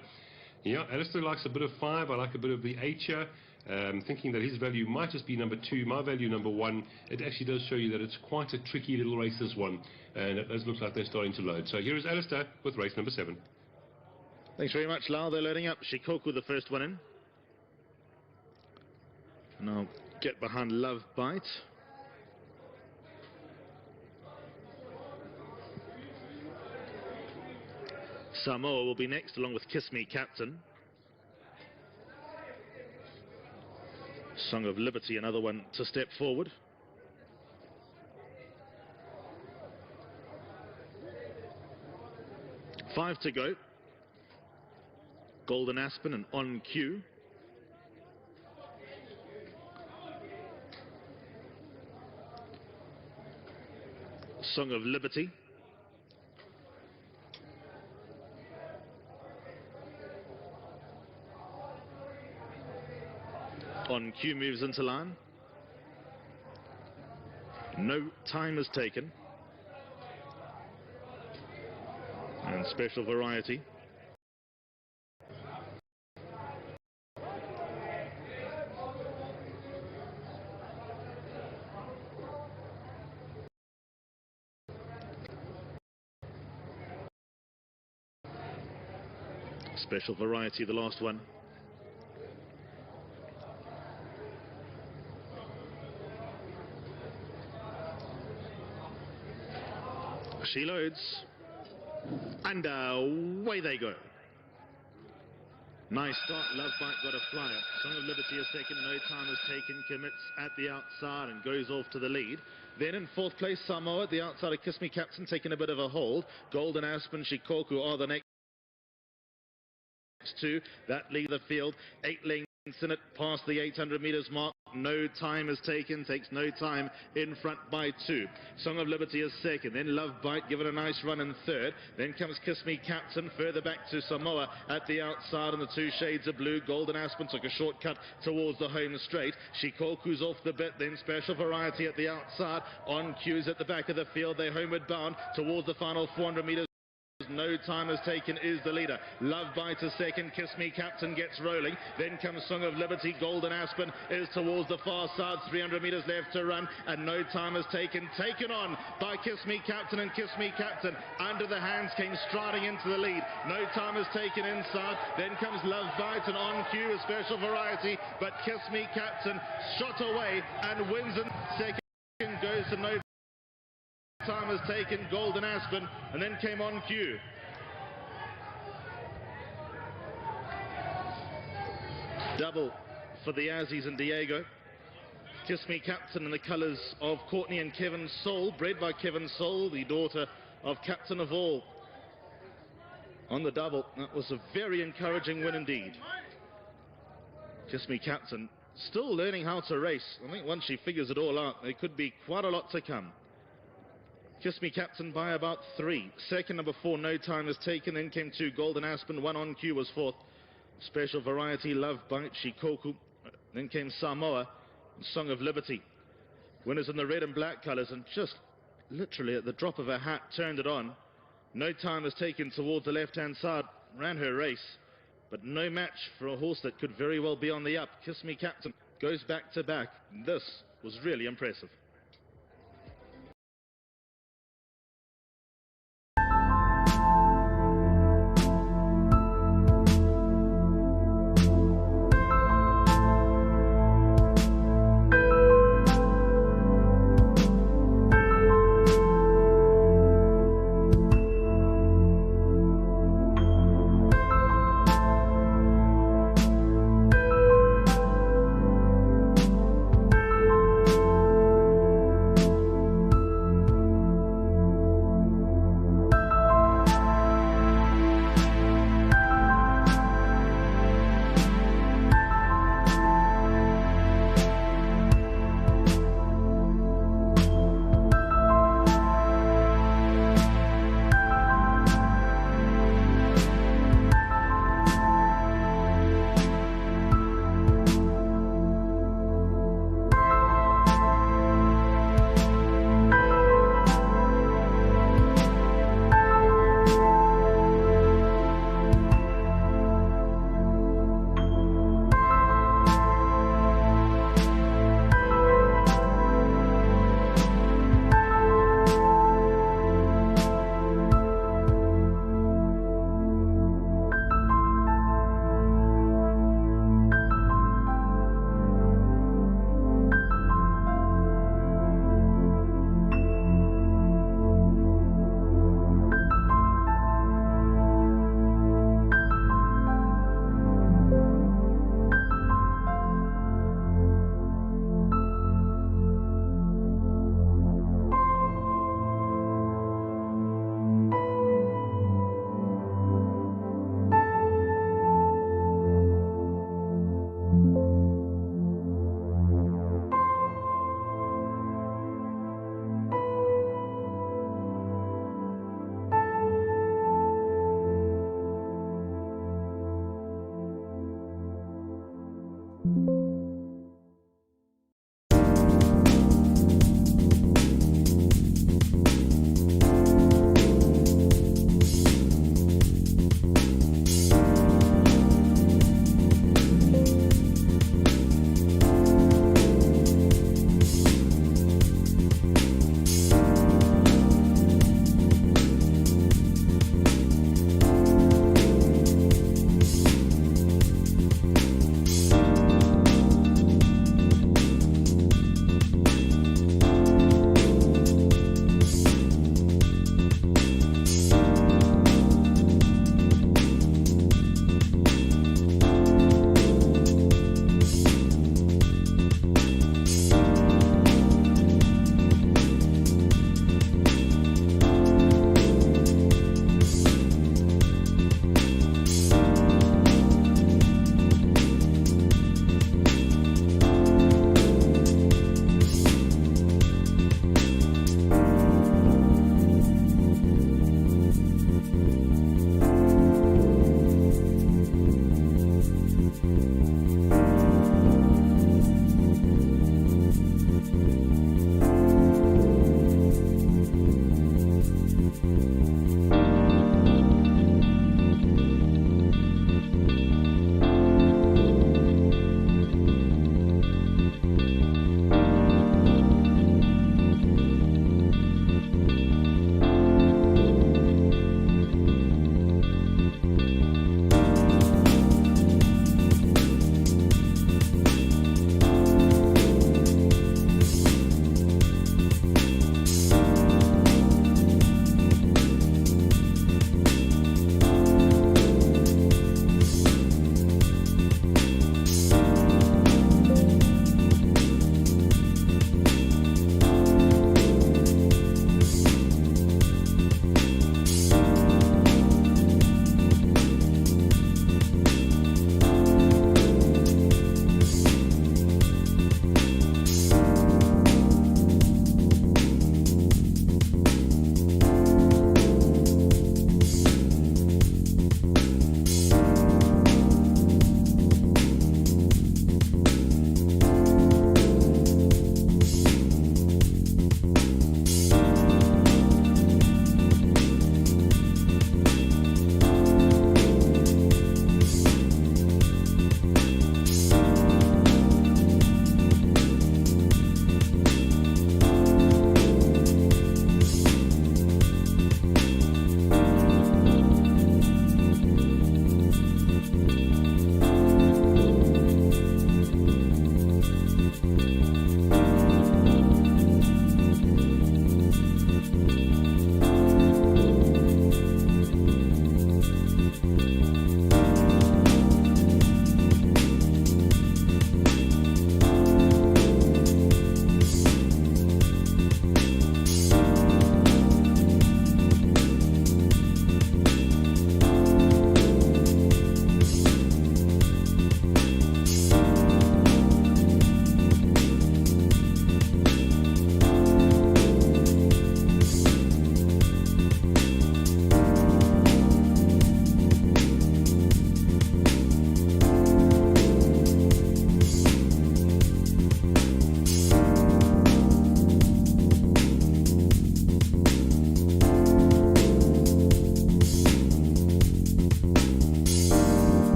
yeah, Alistair likes a bit of 5. I like a bit of the 8 here. Thinking that his value might just be number 2, my value number 1. It actually does show you that it's quite a tricky little race, this one, and it does look like they're starting to load. So here is Alistair with race number 7. Thanks very much, Lau. They're loading up. Shikoku, the first one in. And I'll get behind Love Bite. Samoa will be next, along with Kiss Me Captain. Song of Liberty, another one to step forward. Five to go. Golden Aspen and On Cue. Song of Liberty. On Cue moves into line. No time is taken. And Special Variety. Special Variety, the last one. She loads. And away they go. Nice start. Love Bite got a flyer. Song of Liberty a second. No time is taken. Commits at the outside and goes off to the lead. Then in fourth place, Samoa at the outside of Kiss Me Captain, taking a bit of a hold. Golden Aspen, Shikoku are the next two. That lead the field. 8 lengths in it past the 800 meters mark. No time is taken, takes no time, in front by 2. Song of Liberty is second, then Love Bite given a nice run in third. Then comes Kiss Me Captain, further back to Samoa at the outside in the 2 shades of blue. Golden Aspen took a shortcut towards the home straight. Shikoku's off the bit, then Special Variety at the outside. On Cues at the back of the field, they're homeward bound towards the final 400 meters. No time is taken is the leader. Love Bite a second. Kiss Me Captain gets rolling. Then comes Song of Liberty. Golden Aspen is towards the far side. 300 meters left to run. And no time is taken. Taken on by Kiss Me Captain. And Kiss Me Captain under the hands came striding into the lead. No time is taken inside. Then comes Love Bite and On Cue a Special Variety. But Kiss Me Captain shot away and wins in second. Goes to no time has taken Golden Aspen, and then came On Cue. Double for the Aussies and Diego. Kiss Me Captain in the colours of Courtney and Kevin Soul, bred by Kevin Soul, the daughter of Captain of All. On the double, that was a very encouraging win indeed. Kiss Me Captain still learning how to race. I think once she figures it all out, there could be quite a lot to come. Kiss Me Captain by about 3. Second, number 4, No Time is taken. Then came 2, Golden Aspen. 1 On Cue was 4th. Special Variety, Love Bite, Shikoku. Then came Samoa, Song of Liberty. Winners in the red and black colours, and just literally at the drop of a hat turned it on. No Time is taken towards the left-hand side. Ran her race, but no match for a horse that could very well be on the up. Kiss Me Captain goes back to back. This was really impressive.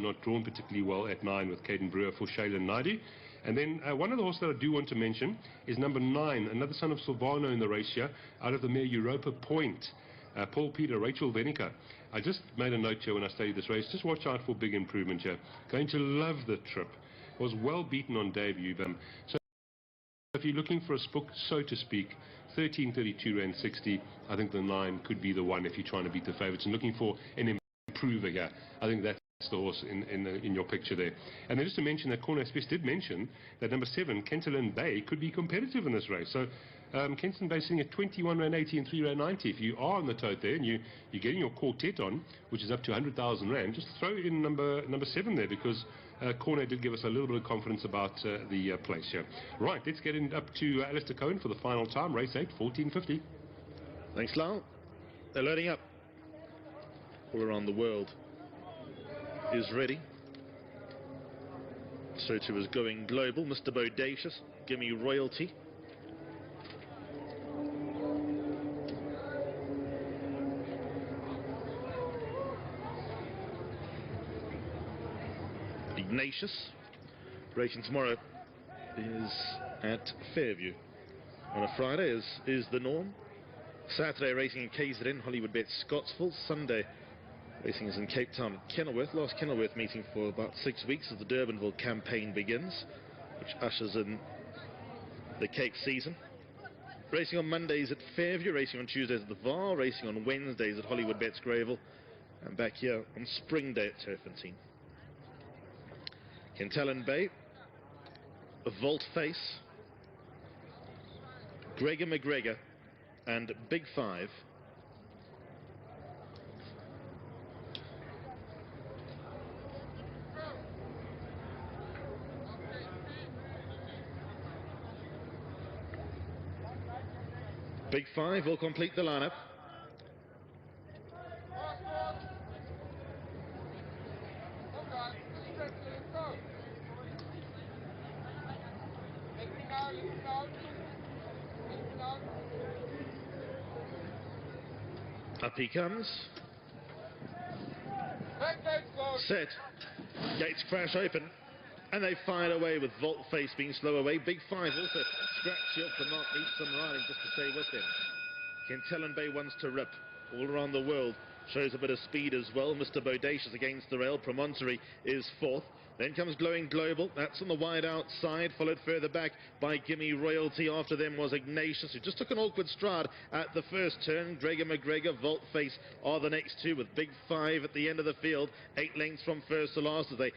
not drawn particularly well at 9 with Caden Brewer for Shaylan Naidi. And then one of the horses that I do want to mention is number 9, another son of Silvano in the race here, out of the mare Europa Point. Paul Peter, Rachel Venica. I just made a note here when I studied this race. Just watch out for big improvement here. Going to love the trip. Was well beaten on debut. So if you're looking for a spook, so to speak, 13.32 Rand 60, I think the 9 could be the one if you're trying to beat the favourites and looking for an improver here. I think that's the horse in your picture there. And then just to mention that Corner Space did mention that number 7, Kentalyn Bay, could be competitive in this race. So Kentalyn Bay sitting at 21 Rand 80 and 3 Rand 90. If you are on the tote there and you're getting your quartet on, which is up to 100,000 Rand, just throw in number 7 there, because Corner did give us a little bit of confidence about the place here. Right, let's get up to Alistair Cohen for the final time, race 8, 14.50. Thanks, Lyle. They're loading up. All around the world is ready. So too is Going Global, Mr. Bodacious, Gimme Royalty. Ignatius. Racing tomorrow is at Fairview. On a Friday is the norm. Saturday racing in KZN, Hollywood Bet Scottsville. Sunday racing is in Cape Town at Kenilworth. Last Kenilworth meeting for about 6 weeks as the Durbanville campaign begins, which ushers in the Cape season. Racing on Mondays at Fairview, racing on Tuesdays at the VAR, racing on Wednesdays at Hollywood Bets Greyville, and back here on Spring Day at Turffontein. Kentalyn Bay, Vault Face, Gregor McGregor, and Big 5. Big 5 will complete the lineup. Up he comes. Set. Gates crash open. And they fired away with Vault Face being slow away. Big 5 also scratchy off the mark. Needs some riding just to stay with them. Kentalyn Bay wants to rip all around the world. Shows a bit of speed as well. Mr. Bodacious against the rail. Promontory is 4th. Then comes Glowing Global. That's on the wide outside, followed further back by Gimme Royalty. After them was Ignatius, who just took an awkward stride at the first turn. Gregor McGregor, Vault Face are the next two, with Big 5 at the end of the field. 8 lengths from first to last as they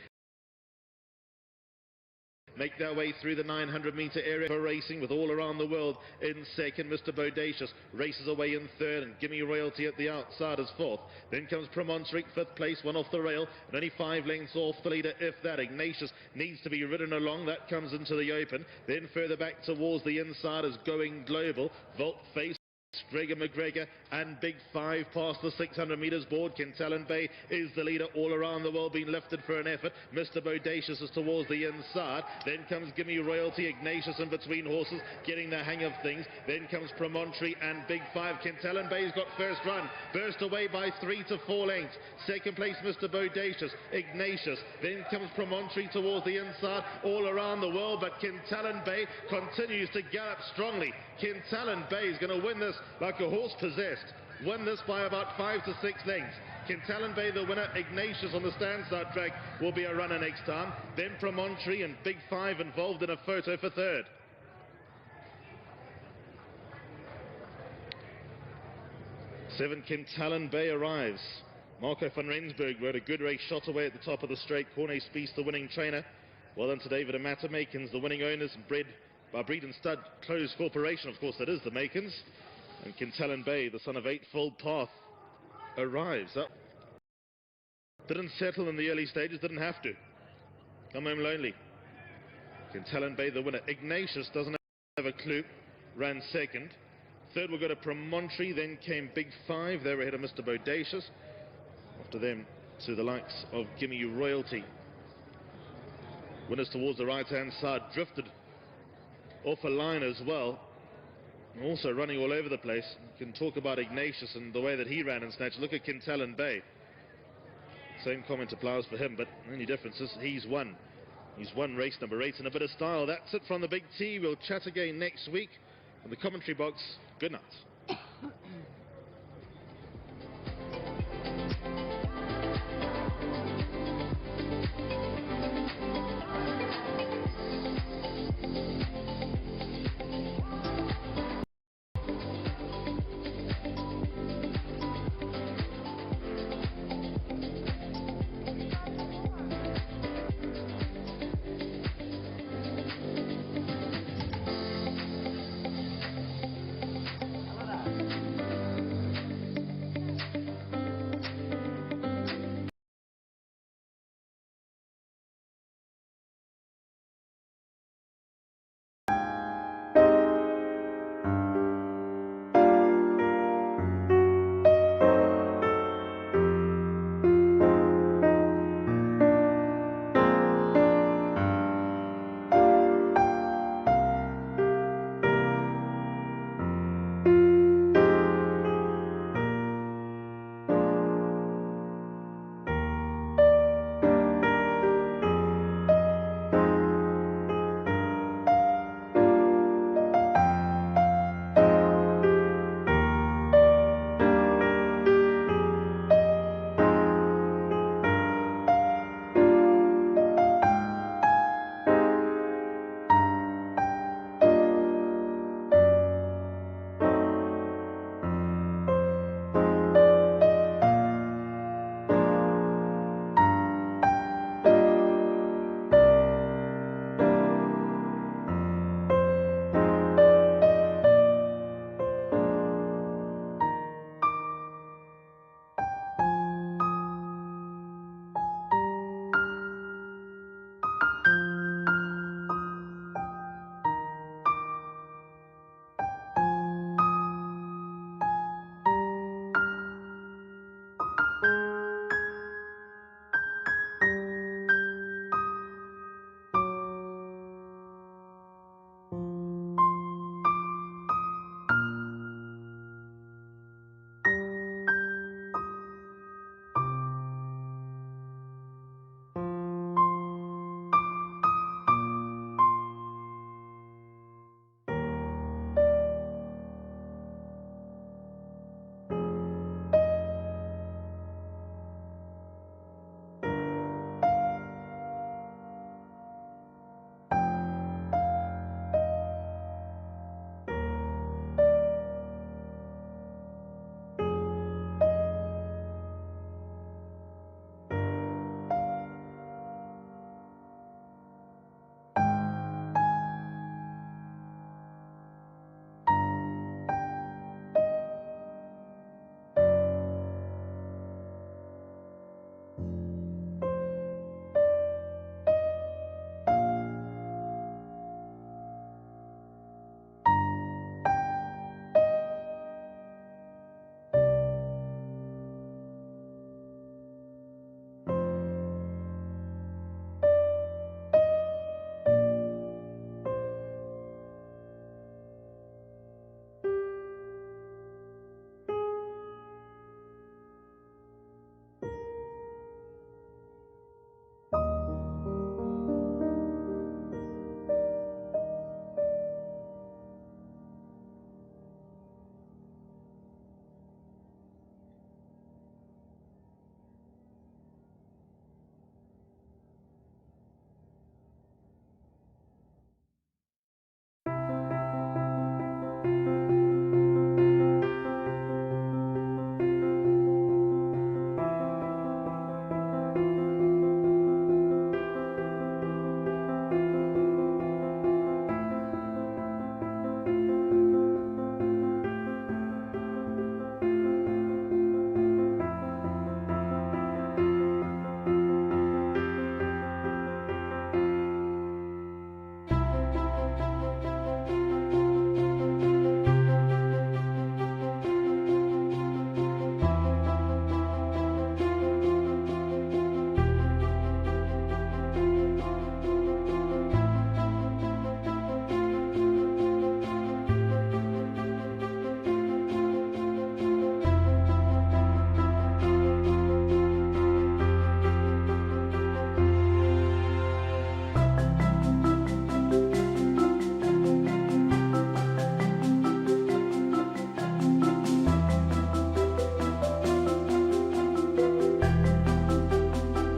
make their way through the 900-meter area for racing, with All Around the World in second. Mr. Bodacious races away in third, and Gimme Royalty at the outside is 4th. Then comes Promontory, 5th place, one off the rail, and only 5 lengths off the leader, if that. Ignatius needs to be ridden along. That comes into the open. Then further back towards the inside is Going Global. Vault Face, Gregor McGregor and Big 5 past the 600 metres board. Kentalyn Bay is the leader. All Around the World being lifted for an effort. Mr. Bodacious is towards the inside. Then comes Gimme Royalty. Ignatius in between horses, getting the hang of things. Then comes Promontory and Big 5. Kentalyn Bay's got first run. Burst away by 3 to 4 lengths. Second place, Mr. Bodacious. Ignatius. Then comes Promontory towards the inside. All Around the World, but Kentalyn Bay continues to gallop strongly. Kentalyn Bay is going to win this like a horse possessed. Win this by about 5 to 6 lengths. Kentalyn Bay the winner. Ignatius on the standside track will be a runner next time. Then Promontory and Big 5 involved in a photo for third. Seven, Kentalyn Bay arrives. Marco van Rensburg rode a good race, shot away at the top of the straight. Corne Spies, the winning trainer. Well done to David and Matta Makins, the winning owners, and bred by Breed and Stud Close Corporation, of course, that is the Makins. And Kentalyn Bay, the son of Eightfold Path, arrives up. Didn't settle in the early stages, didn't have to. Come home lonely. Kentalyn Bay, the winner. Ignatius doesn't have a clue, ran second. Third will go to Promontory, then came Big 5. They were ahead of Mr. Bodacious. After them, to the likes of Gimme Royalty. Winners towards the right-hand side, drifted off a line as well. Also running all over the place. You can talk about Ignatius and the way that he ran and snatched. Look at Kentalyn Bay. Same comment applies for him, but the only difference is he's won. He's won race number 8 in a bit of style. That's it from the Big T. We'll chat again next week in the commentary box. Good night.